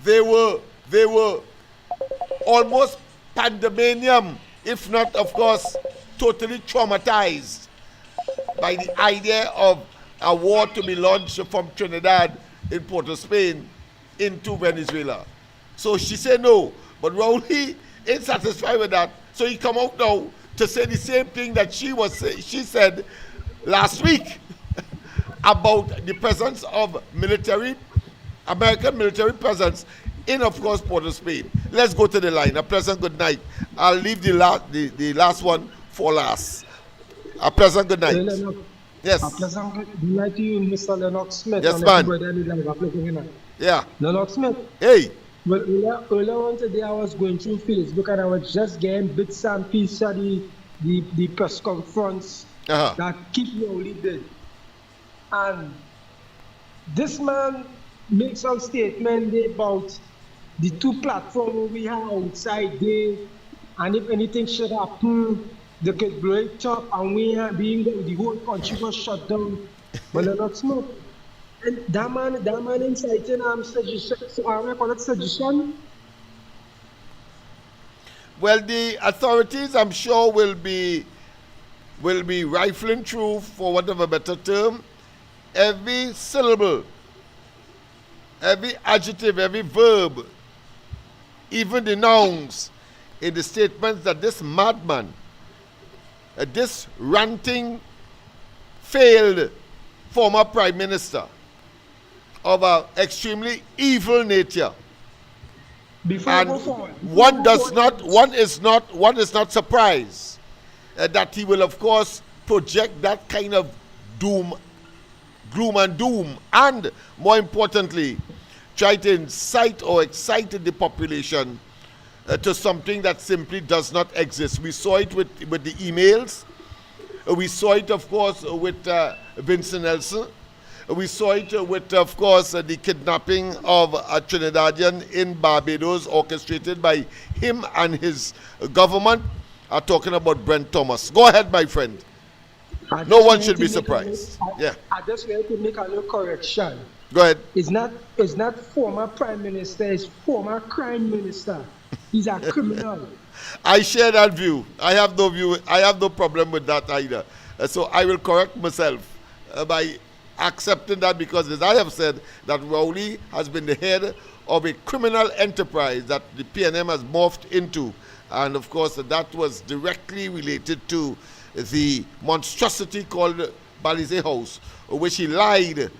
They were almost pandemonium, if not, of course, totally traumatized by the idea of a war to be launched from Trinidad in Port of Spain into Venezuela. So she said no, but Rowley ain't satisfied with that. So he come out now to say the same thing that she said last week about the presence of American military presence in, of course, Port of Spain. Let's go to the line. A pleasant good night. I'll leave the last one for last. A pleasant good night. Yes. A pleasant good night to you, Mr. Lennox Smith. Yes, man. Yeah. Lennox Smith. Hey. Well, earlier on today, I was going through Facebook and I was just getting bits and pieces of the press conference that Keith Rowley did. And this man makes some statement about the two platforms we have outside there, and if anything should happen, they could blow it up, and we are being the whole country was shut down. But they're not smart. And that man inciting suggestion. Well, the authorities, I'm sure, will be rifling through, for want of a better term, every syllable, every adjective, every verb, even the nouns in the statements that this madman, this ranting, failed former prime minister of an extremely evil nature. And one is not surprised that he will, of course, project that kind of gloom and doom, and more importantly, try to incite or excite the population to something that simply does not exist. We saw it with the emails. We saw it, of course, with Vincent Nelson. We saw it with, of course, the kidnapping of a Trinidadian in Barbados, orchestrated by him and his government. Talking about Brent Thomas. Go ahead, my friend. No one should be surprised. I just want to make a little correction. Go ahead. It's not former prime minister, it's former crime minister. He's a criminal. I share that view. I have no problem with that either. So I will correct myself by accepting that, because as I have said, that Rowley has been the head of a criminal enterprise that the PNM has morphed into. And of course, that was directly related to the monstrosity called Balize House, which he lied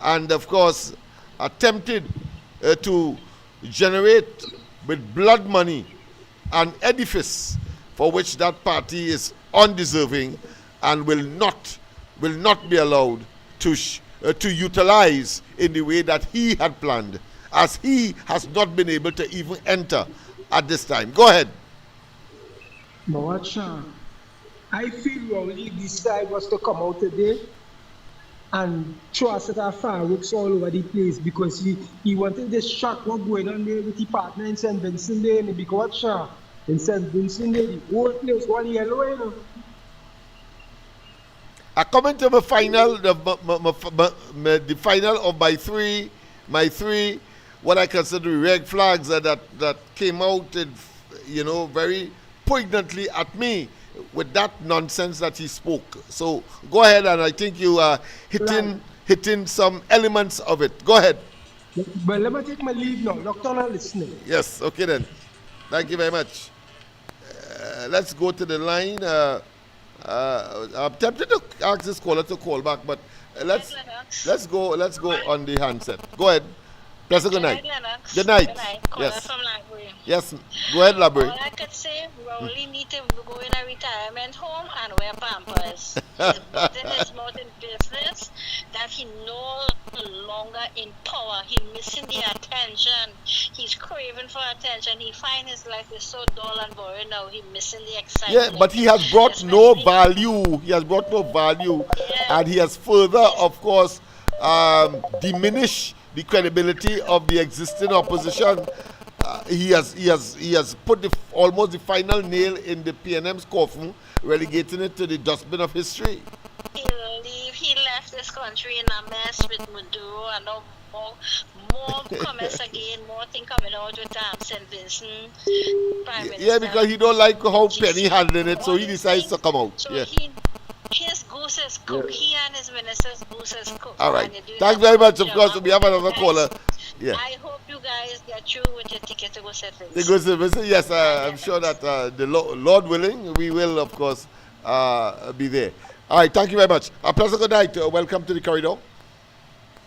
and, of course, attempted to generate with blood money an edifice for which that party is undeserving and will not be allowed to utilize in the way that he had planned, as he has not been able to even enter at this time. Go ahead. I feel Rowley decided was to come out today and throw a set of fireworks all over the place, because he wanted this shot what going on there with the partner in St. Vincent there in the big watcher. In St. Vincent there, the whole place one yellow, you know. I come into the final, the final of my three, what I consider red flags that came out, very poignantly at me with that nonsense that he spoke. So go ahead, and I think you are hitting some elements of it. Go ahead. But let me take my leave now. Doctor, not listening. Yes, okay then. Thank you very much. Let's go to the line. I'm tempted to ask this caller to call back, but let's go on the handset. Go ahead. Yes, good night. Lennox. Good night. Good night. Yes. From Library. Yes. Go ahead, Labry. All I could say, Rowley need to go in a retirement home and wear pampers. He's putting his mouth in business that he no longer in power. He's missing the attention. He's craving for attention. He finds his life is so dull and boring now. He's missing the excitement. Yeah, but he has brought no value. He has brought no value. And he has further, of course, diminished the credibility of the existing opposition. He has put almost the final nail in the PNM's coffin, relegating it to the dustbin of history. He left this country in a mess with Maduro, and now more comments again, more things coming out with St. Vincent Prime Minister. Yeah, because he don't like how Penny handling it, so he decides to come out. So yeah. His goose is cooked. He and his minister's goose is cooked. All right. Thanks very much. Of course, we have another caller. Yeah. I hope you guys get through with your ticket to go St. Vincent. To go St. Vincent, yes. I'm sure that the Lord willing, we will, of course, be there. All right. Thank you very much. A pleasant good night. Welcome to the corridor.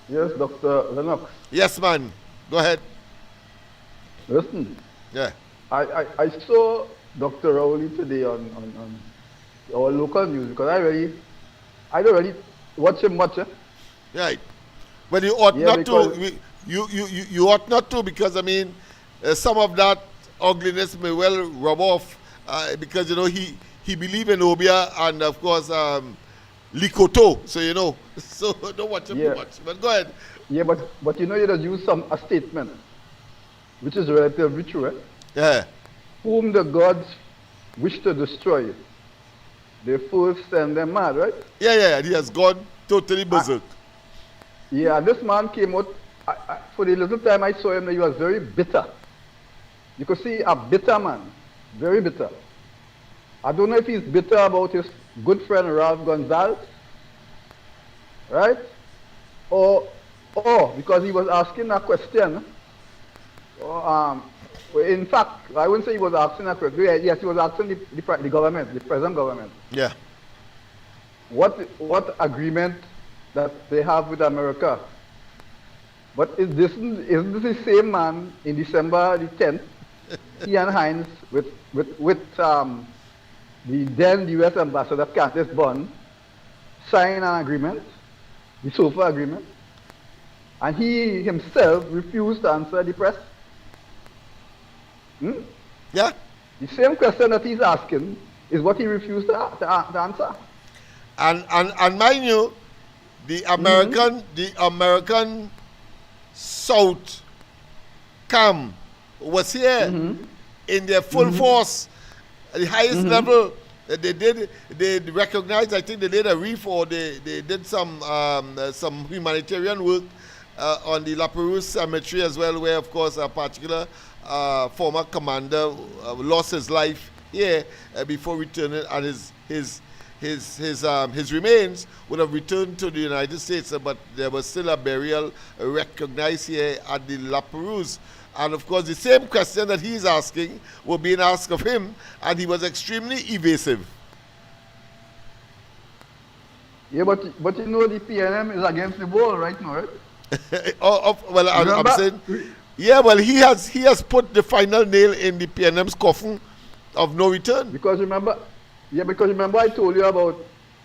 Yes, Dr. Lennox. Yes, man. Go ahead. Listen. Yeah. I saw Dr. Rowley today on our local news because I don't really watch him much. Right. Well, you ought not to. You ought not to, because I mean, some of that ugliness may well rub off because he believe in Obia and of course Likoto. So so don't watch him too much. But go ahead. Yeah, but you just use a statement which is relatively true. Yeah. Whom the gods wish to destroy, they first send them mad, right? Yeah. He has gone totally berserk. Yeah, this man came out, for the little time I saw him, he was very bitter. You could see a bitter man, very bitter. I don't know if he's bitter about his good friend Ralph Gonzalez, right? Or because he was asking a question. In fact, I wouldn't say he was asking a question. Yes, he was asking the government, the present government. Yeah. What agreement that they have with America? But isn't this the same man in December the 10th, he and Hines with the then U.S. Ambassador Candace Bond signed an agreement, the SOFA agreement, and he himself refused to answer the press? Yeah. The same question that he's asking is what he refused to answer. And mind you, the American South camp was here in their full force at the highest level. They recognized, I think they did a reef, or they did some humanitarian work on the La Perouse cemetery as well, where of course a particular former commander lost his life here before returning, and his remains would have returned to the United States, but there was still a burial recognized here at the La Perouse. And of course, the same question that he's asking was being asked of him, and he was extremely evasive. Yeah, but the PNM is against the wall right now, right? I'm saying, yeah, well, he has put the final nail in the PNM's coffin of no return. Because remember I told you about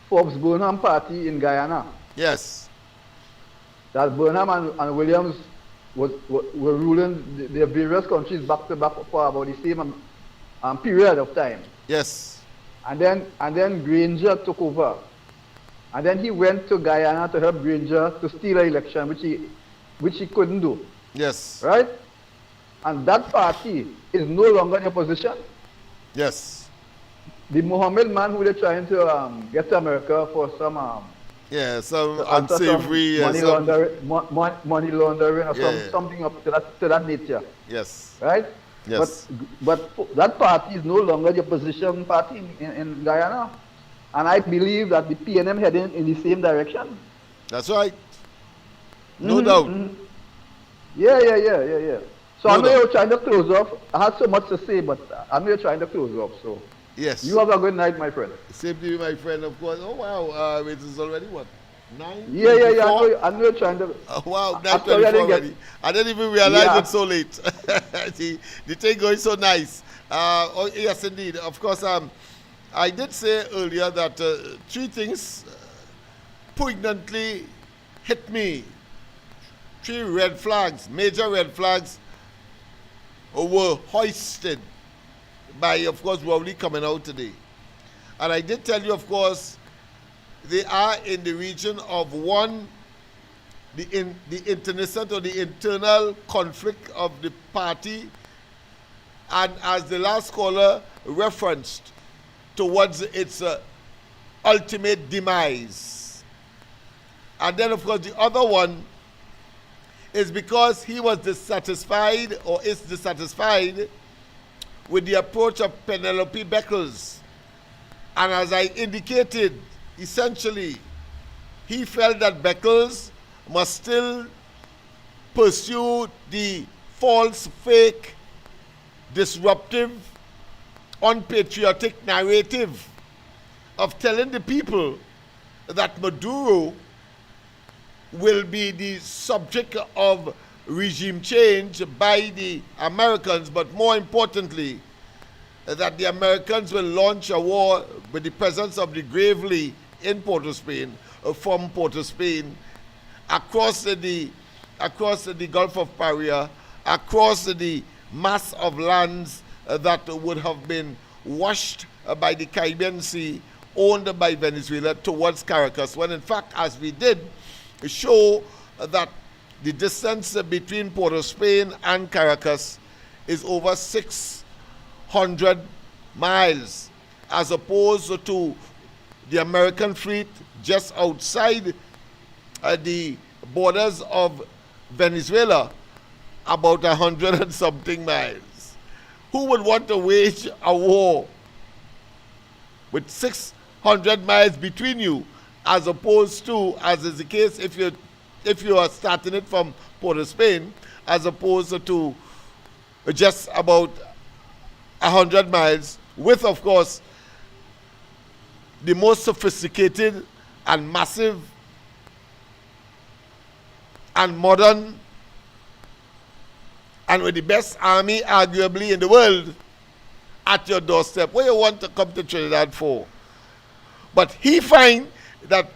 Forbes Burnham party in Guyana. Yes. That Burnham and Williams were ruling the various countries back to back for about the same period of time. Yes. And then Granger took over. And then he went to Guyana to help Granger to steal an election, which he couldn't do. Yes. Right? And that party is no longer in opposition. Yes. The Mohammed man who they're trying to get to America for some unsavory money laundering or something up to that nature. Yes. Right? Yes. But that party is no longer the opposition party in Guyana. And I believe that the PNM heading in the same direction. That's right. No doubt. Yeah. So I know you're trying to close off. I had so much to say, but I know you're trying to close off. So yes. You have a good night, my friend. Same to you, my friend, of course. Oh, wow. It is already what? Yeah, yeah, yeah. I know you're trying to. Wow, I'm sorry, 9:24 already. I didn't even realize it's so late. the thing going so nice. Oh, yes, indeed. Of course, I did say earlier that three things poignantly hit me. Three red flags, major red flags, were hoisted by, of course, Rowley coming out today. And I did tell you, of course, they are in the region of one, the internecine or the internal conflict of the party, and as the last caller referenced, towards its ultimate demise. And then, of course, the other one is because he was dissatisfied or is dissatisfied with the approach of Penelope Beckles. And as I indicated, essentially, he felt that Beckles must still pursue the false, fake, disruptive, unpatriotic narrative of telling the people that Maduro will be the subject of regime change by the Americans, but more importantly, that the Americans will launch a war with the presence of the Gravely in Port of Spain, from Port of Spain, across the Gulf of Paria, across the mass of lands that would have been washed by the Caribbean Sea, owned by Venezuela, towards Caracas, when in fact, as we did show, that the distance between Port of Spain and Caracas is over 600 miles, as opposed to the American fleet just outside the borders of Venezuela, about 100 and something miles. Who would want to wage a war with 600 miles between you, as opposed to, as is the case if you are starting it from Port of Spain, as opposed to just about 100 miles, with, of course, the most sophisticated and massive and modern and with the best army arguably in the world at your doorstep. What you want to come to Trinidad for? But he finds that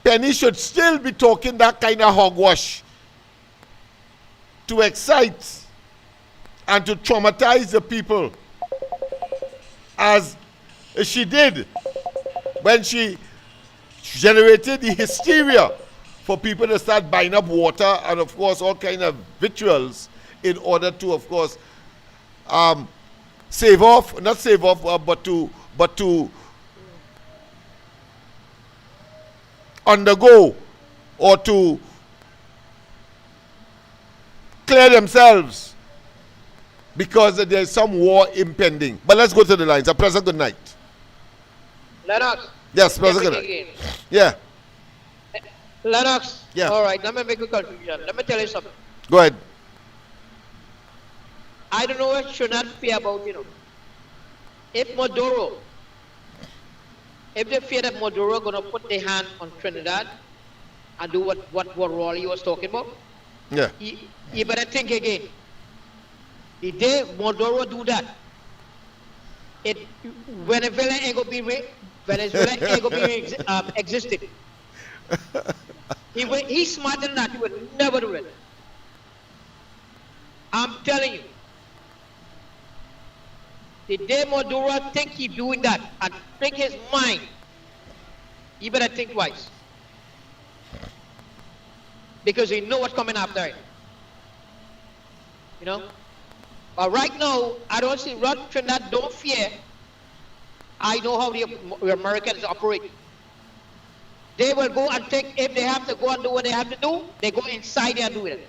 Penny should still be talking that kind of hogwash to excite and to traumatize the people, as she did when she generated the hysteria for people to start buying up water and, of course, all kind of victuals in order to, of course, not save off, but to undergo or to clear themselves because there's some war impending. But let's go to the lines. A pleasant good night. Lennox. Yes, pleasant good night. Yeah. Lennox. Yeah. All right, let me make a confusion. Let me tell you something. Go ahead. I don't know what should not fear about, if Maduro, if they fear that Maduro going to put their hand on Trinidad and do what Raleigh was talking about, yeah, you better think again. The day Maduro do that, Venezuela ain't going to be existing. He's smarter than that. He would never do it. I'm telling you. The day Maduro think he's doing that and think his mind, you better think twice. Because he know what's coming after it. But right now, I don't see Trinidad, don't fear. I know how the Americans operate. They will go and take, if they have to go and do what they have to do, they go inside there and do it.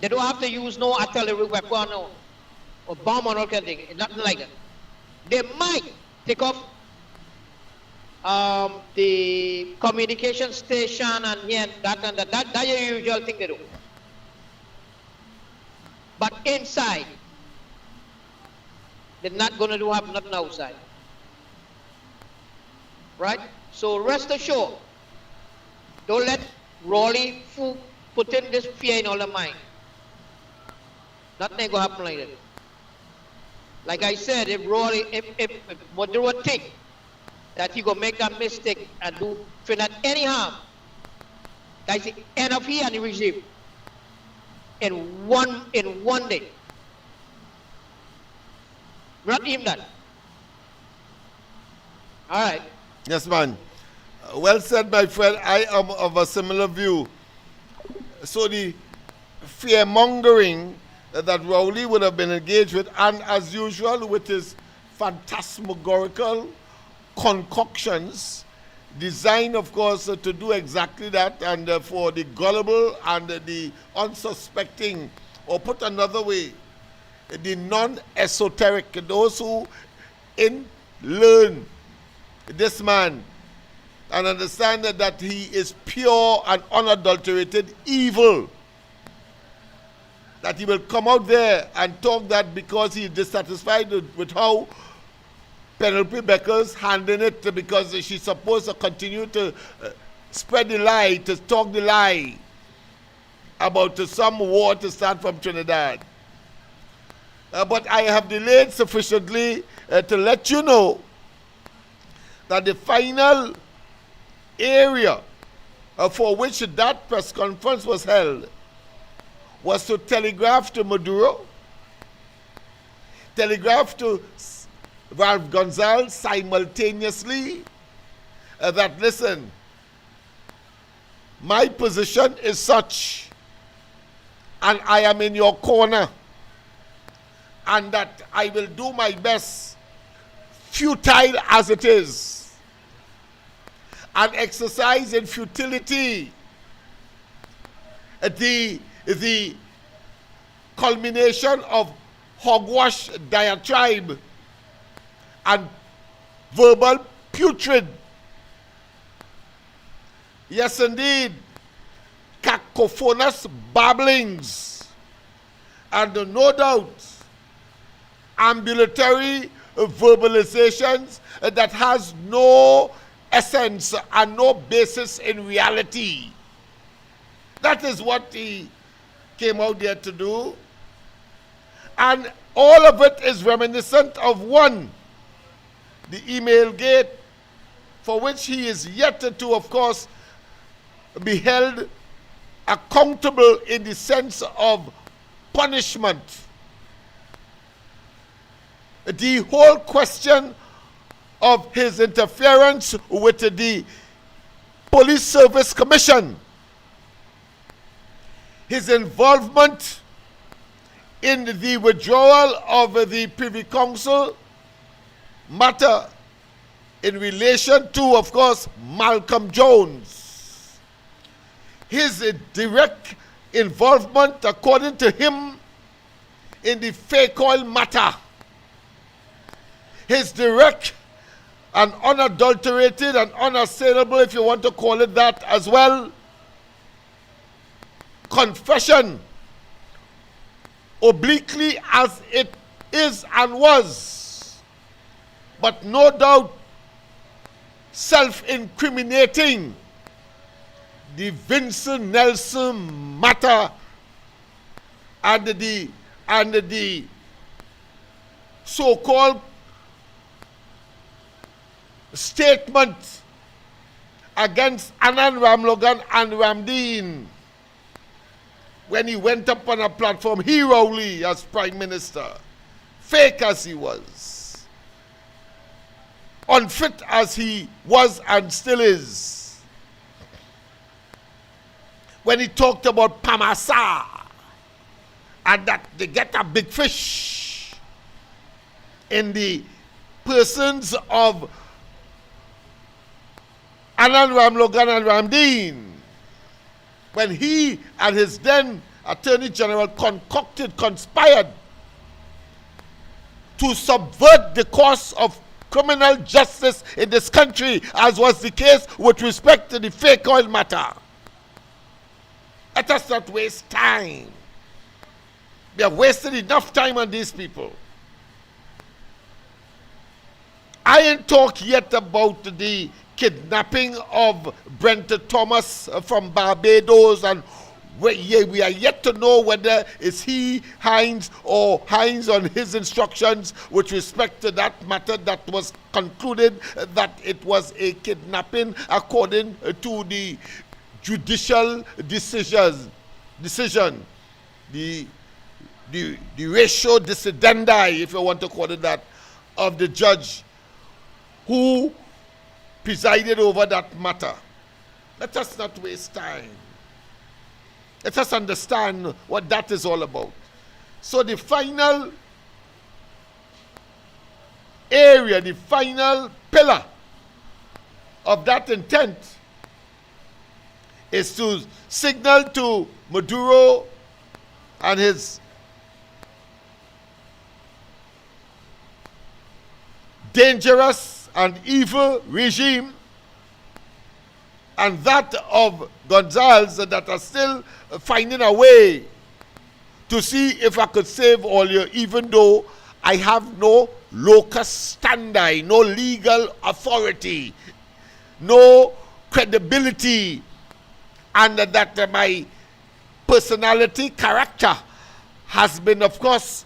They don't have to use no artillery weapon or bomb or all kind of thing. Nothing like that. They might take off the communication station and here and that and that. That's the usual thing they do. But inside, they're not going to have nothing outside. Right? So rest assured, Don't let Raleigh put in this fear in all the mind. Nothing gonna happen like that. Like I said, if Maduro think that he gonna make that mistake and do Trinidad any harm, that's the end of he and the regime in one day. Not him that. All right. Yes, man. Well said, my friend. I am of a similar view. So the fear-mongering that Rowley would have been engaged with, and as usual with his phantasmagorical concoctions, designed, of course, to do exactly that, and for the gullible and the unsuspecting, or put another way, the non-esoteric, those who learn this man and understand that he is pure and unadulterated evil, that he will come out there and talk that because he is dissatisfied with how Penelope Becker's handling it, because she's supposed to continue to spread the lie, to talk the lie about some war to start from Trinidad. But I have delayed sufficiently to let you know that the final area for which that press conference was held was to telegraph to Maduro, telegraph to Ralph Gonzalez simultaneously that, listen, my position is such, and I am in your corner, and that I will do my best, futile as it is, and exercise in futility the culmination of hogwash diatribe and verbal putrid, yes indeed, cacophonous babblings, and no doubt ambulatory verbalizations that has no essence and no basis in reality. That is what he came out there to do. And all of it is reminiscent of one, the email gate, for which he is yet to, of course, be held accountable in the sense of punishment. The whole question of his interference with the Police Service Commission, his involvement in the withdrawal of the Privy Council matter in relation to, of course, Malcolm Jones, his direct involvement, according to him, in the fake oil matter, his direct and unadulterated and unassailable, if you want to call it that as well, confession, obliquely as it is and was, but no doubt self-incriminating, the Vincent Nelson matter and the so-called statement against Anand Ramlogan and Ramdeen when he went up on a platform, heroically as Prime Minister, fake as he was, unfit as he was and still is, when he talked about Pamasa and that they get a big fish in the persons of Anand Ramlogan and Ramdeen, when he and his then Attorney General conspired to subvert the course of criminal justice in this country, as was the case with respect to the fake oil matter. Let us not waste time. We have wasted enough time on these people. I ain't talk yet about the kidnapping of Brent Thomas from Barbados, and we are yet to know whether it's he, Hines, or Hines on his instructions with respect to that matter that was concluded that it was a kidnapping according to the judicial decision, the ratio decidendi, if you want to call it that, of the judge who presided over that matter. Let us not waste time. Let us understand what that is all about. So the final area, the final pillar of that intent is to signal to Maduro and his dangerous and evil regime, and that of Gonzales, that are still finding a way to see if I could save all you, even though I have no locus standi, no legal authority, no credibility, and that my personality, character has been, of course,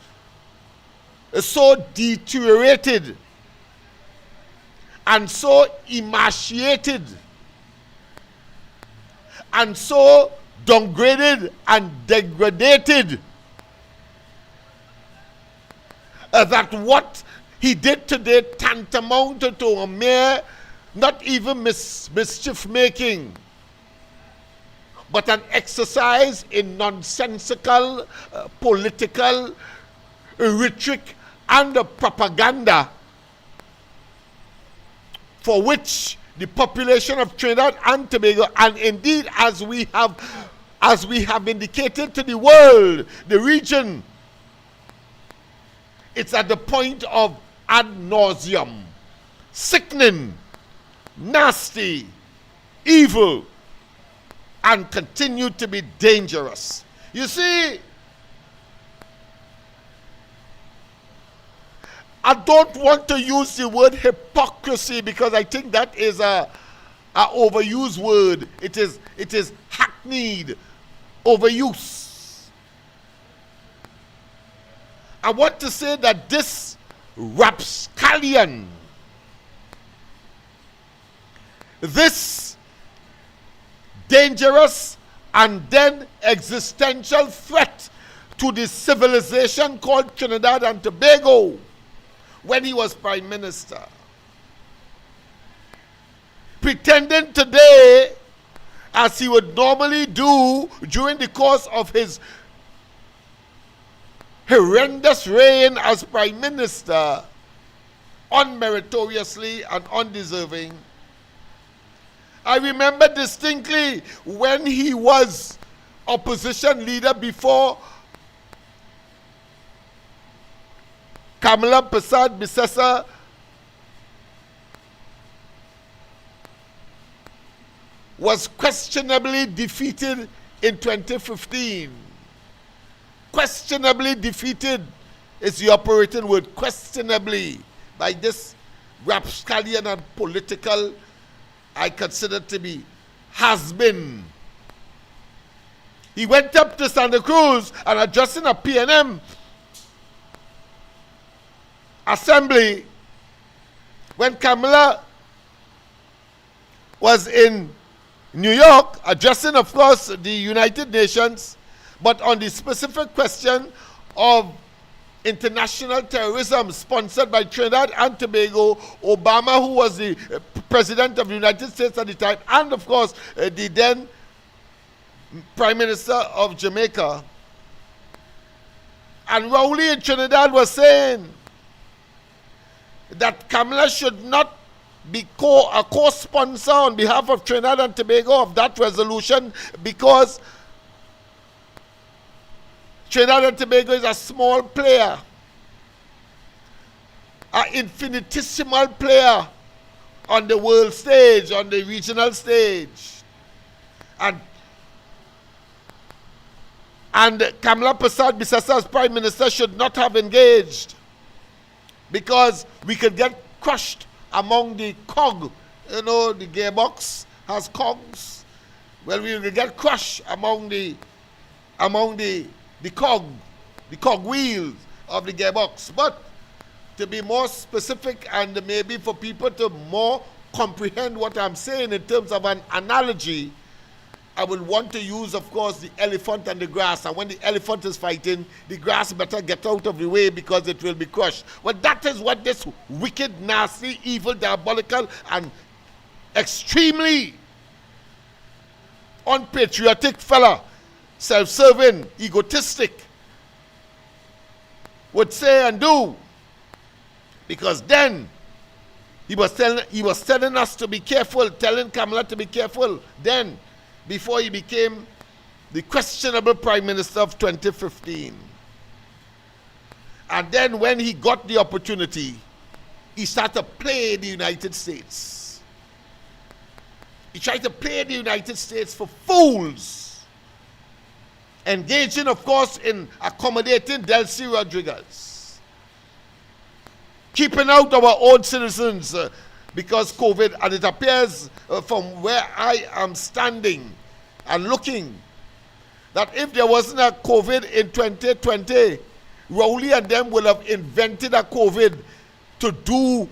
so deteriorated and so emaciated and so downgraded and degraded that what he did today tantamounted to a mere, not even mischief making, but an exercise in nonsensical political rhetoric and propaganda, for which the population of Trinidad and Tobago, and indeed as we have indicated to the world, the region, it's at the point of ad nauseum, sickening, nasty, evil, and continue to be dangerous. You see, I don't want to use the word hypocrisy because I think that is a overused word. It is hackneyed, overuse. I want to say that this rapscallion, this dangerous and then existential threat to the civilization called Trinidad and Tobago, when he was prime minister, pretending today, as he would normally do during the course of his horrendous reign as prime minister, unmeritoriously and undeserving. I remember distinctly when he was opposition leader before Kamala Prasad Bisesa was questionably defeated in 2015. Questionably defeated is the operating word, questionably, by this rapscallion and political, I consider to be, has been. He went up to Santa Cruz and addressing a PNM assembly when Kamala was in New York addressing, of course, the United Nations, but on the specific question of international terrorism sponsored by Trinidad and Tobago, Obama, who was the president of the United States at the time, and of course the then Prime Minister of Jamaica, and Rowley in Trinidad was saying that Kamala should not be a co-sponsor on behalf of Trinidad and Tobago of that resolution because Trinidad and Tobago is a small player, an infinitesimal player on the world stage, on the regional stage. And Kamala Prasad Bisesa as Prime Minister should not have engaged because we could get crushed among the cog the gearbox has cogs. Well, we will get crushed among the cog wheels of the gearbox. But to be more specific and maybe for people to more comprehend what I'm saying in terms of an analogy, I will want to use, of course, the elephant and the grass. And when the elephant is fighting, the grass better get out of the way because it will be crushed. Well, that is what this wicked, nasty, evil, diabolical, and extremely unpatriotic fella, self-serving, egotistic, would say and do. Because then he was telling us to be careful, telling Kamala to be careful then, before he became the questionable Prime Minister of 2015. And then when he got the opportunity, he started to play the United States. He tried to play the United States for fools, engaging, of course, in accommodating Delcy Rodriguez, keeping out our own citizens because COVID, and it appears from where I am standing and looking, that if there wasn't a COVID in 2020, Rowley and them will have invented a COVID to do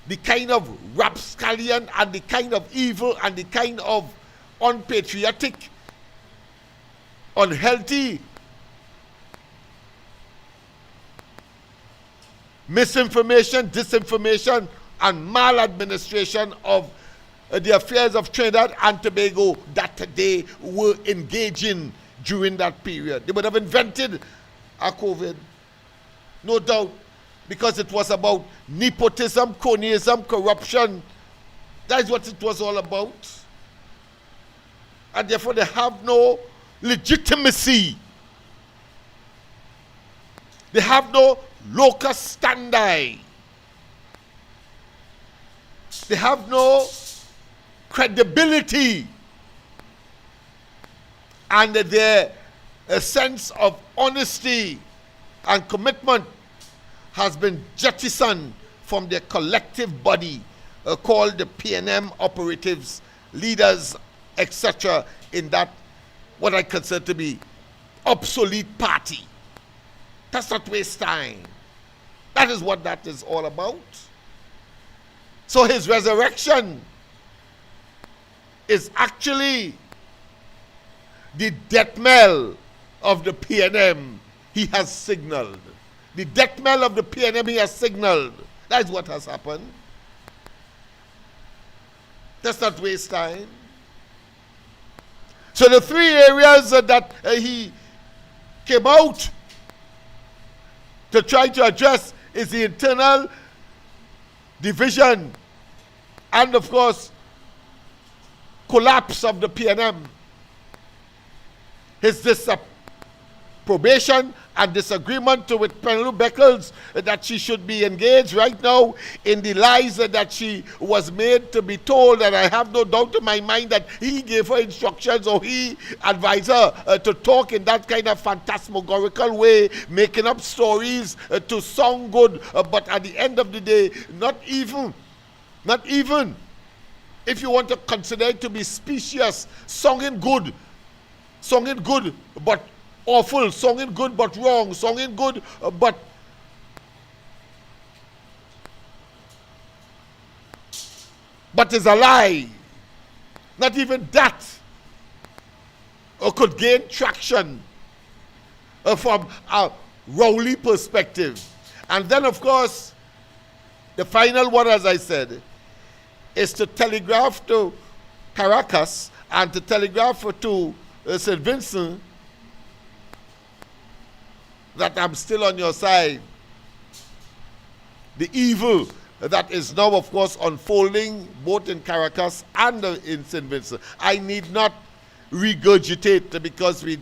the kind of rapscallion and the kind of evil and the kind of unpatriotic, unhealthy, misinformation, disinformation, and maladministration of the affairs of Trinidad and Tobago that they were engaging during that period. They would have invented a COVID, no doubt, because it was about nepotism, cronyism, corruption. That is what it was all about. And therefore they have no legitimacy. They have no locus standi. They have no credibility, and their sense of honesty and commitment has been jettisoned from their collective body called the PNM operatives, leaders, etc., in that what I consider to be obsolete party. That's not waste time. That is what that is all about. So his resurrection is actually the death knell of the PNM he has signaled. The death knell of the PNM he has signaled. That is what has happened. Let's not waste time. So the three areas that he came out to try to address is the internal division and, of course, collapse of the PNM. His disapprobation and disagreement with Penelope Beckles that she should be engaged right now in the lies that she was made to be told, and I have no doubt in my mind that he gave her instructions or he advised her to talk in that kind of phantasmagorical way, making up stories to sound good, but at the end of the day, not even if you want to consider it to be specious, songing good but awful, songing good but wrong, songing good but is a lie. Not even that could gain traction from a Rowley perspective. And then, of course, the final one, as I said, is to telegraph to Caracas and to telegraph to St. Vincent that I'm still on your side. The evil that is now, of course, unfolding both in Caracas and in St. Vincent. I need not regurgitate because we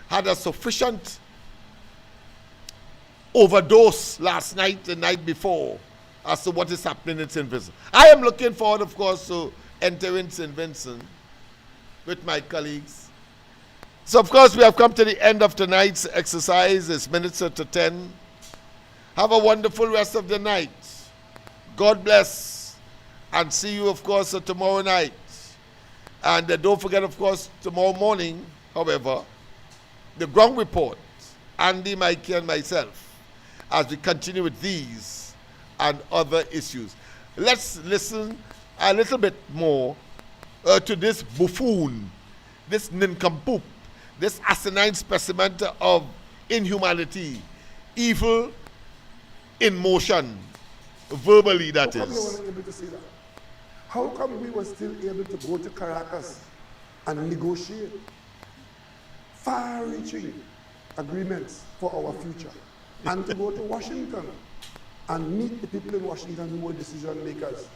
had a sufficient overdose last night, the night before, as to what is happening in St. Vincent. I am looking forward, of course, to entering St. Vincent with my colleagues. So, of course, we have come to the end of tonight's exercise. It's minutes to 10. Have a wonderful rest of the night. God bless And see you, of course, tomorrow night. And don't forget, of course, tomorrow morning, however, the ground report, Andy, Mikey, and myself, as we continue with these and other issues. Let's listen a little bit more to this buffoon, this nincompoop, this asinine specimen of inhumanity, evil in motion, verbally, that How come is. you weren't able to see that? How come we were still able to go to Caracas and negotiate far-reaching agreements for our future, and to go to Washington and meet the people in Washington who were decision makers?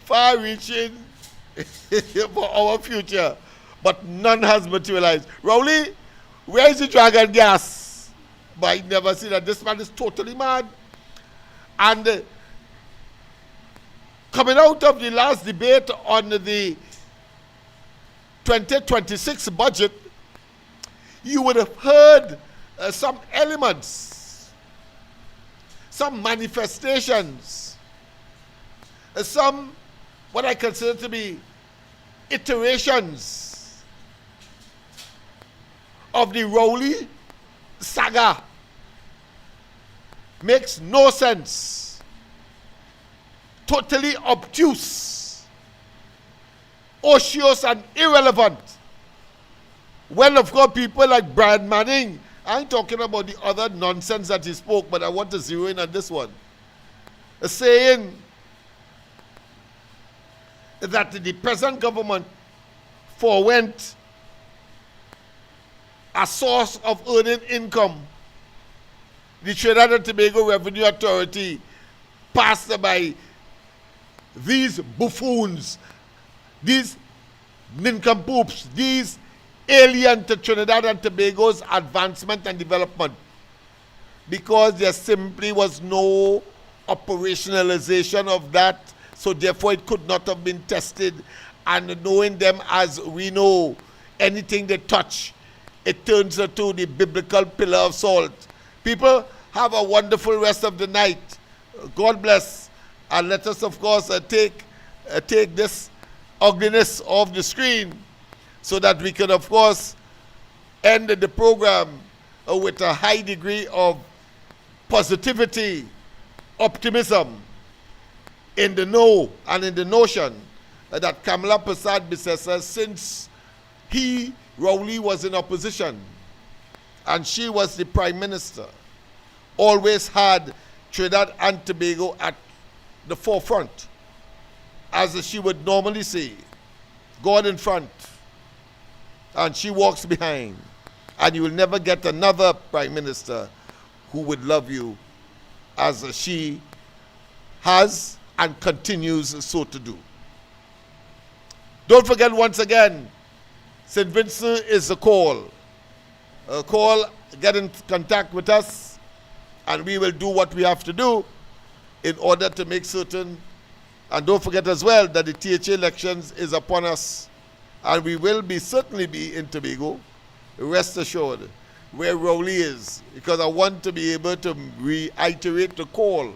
Far-reaching for our future, but none has materialized. Rowley, where is the dragon gas? But I never see that. This man is totally mad. And coming out of the last debate on the 2026 budget, you would have heard some elements, some manifestations, some what I consider to be iterations of the Rowley saga. Makes no sense. Totally obtuse, osseous, and irrelevant. When, of course, people like Brian Manning, I ain't talking about the other nonsense that he spoke, but I want to zero in on this one, saying that the present government forwent a source of earning income. The Trinidad and Tobago Revenue Authority passed by these buffoons, these nincompoops, these alien to Trinidad and Tobago's advancement and development, because there simply was no operationalization of that, so therefore it could not have been tested. And knowing them as we know, anything they touch, it turns into the biblical pillar of salt. People, have a wonderful rest of the night. God bless. And let us, of course, take this ugliness off the screen so that we can, of course, end the program with a high degree of positivity, optimism, in the know and in the notion that Kamala Prasad Bissessa, since Rowley was in opposition and she was the Prime Minister, always had Trinidad and Tobago at the forefront, as she would normally say, God in front, and she walks behind. And you will never get another Prime Minister who would love you as she has and continues so to do. Don't forget, once again, St. Vincent is a call. Get in contact with us, and we will do what we have to do in order to make certain. And don't forget as well that the THA elections is upon us, and we will certainly be in Tobago, rest assured, where Rowley is, because I want to be able to reiterate the call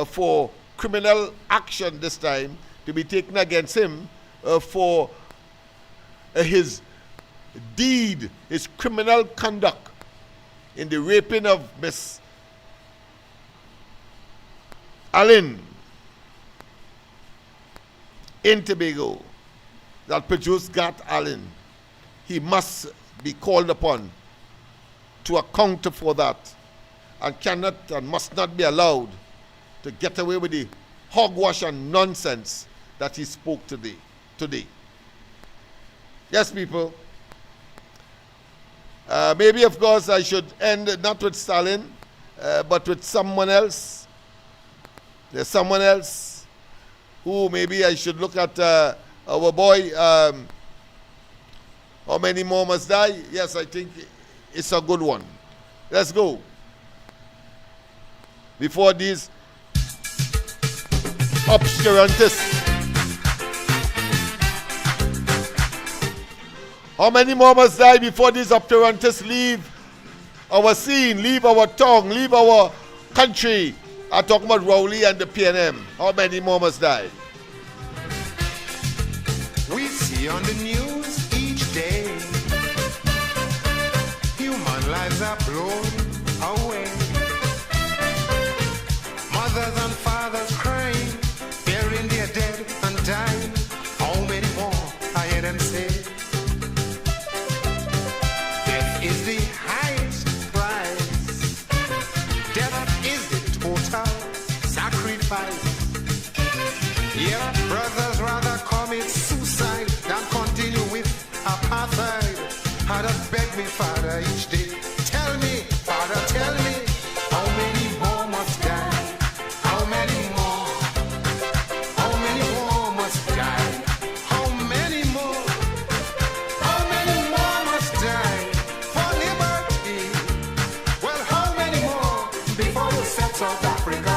for criminal action this time to be taken against him for his deed, his criminal conduct in the raping of Miss Allen in Tobago that produced Gat Allen. He must be called upon to account for that, and cannot and must not be allowed to get away with the hogwash and nonsense that he spoke today. Yes, people. Maybe, of course, I should end not with Stalin, but with someone else. There's someone else who maybe I should look at. Our boy, how many more must die? Yes, I think it's a good one. Let's go. Before these obscurantists. How many more must die before these obscurantists leave our scene, leave our tongue, leave our country, I talk about Rowley and the PNM. How many more must die? We see on the news each day, human lives are blown away. Mothers and fathers crying, burying their dead and dying. How many more I hear them say? Death is the highest price. Death is the total sacrifice. Yeah, brothers rather commit suicide than continue with apartheid. Had to beg me, Father, each day. Tell me, Father, tell me, how many more must die? How many more? How many more must die? How many more? How many more must die for liberty? Well, how many more before you set South Africa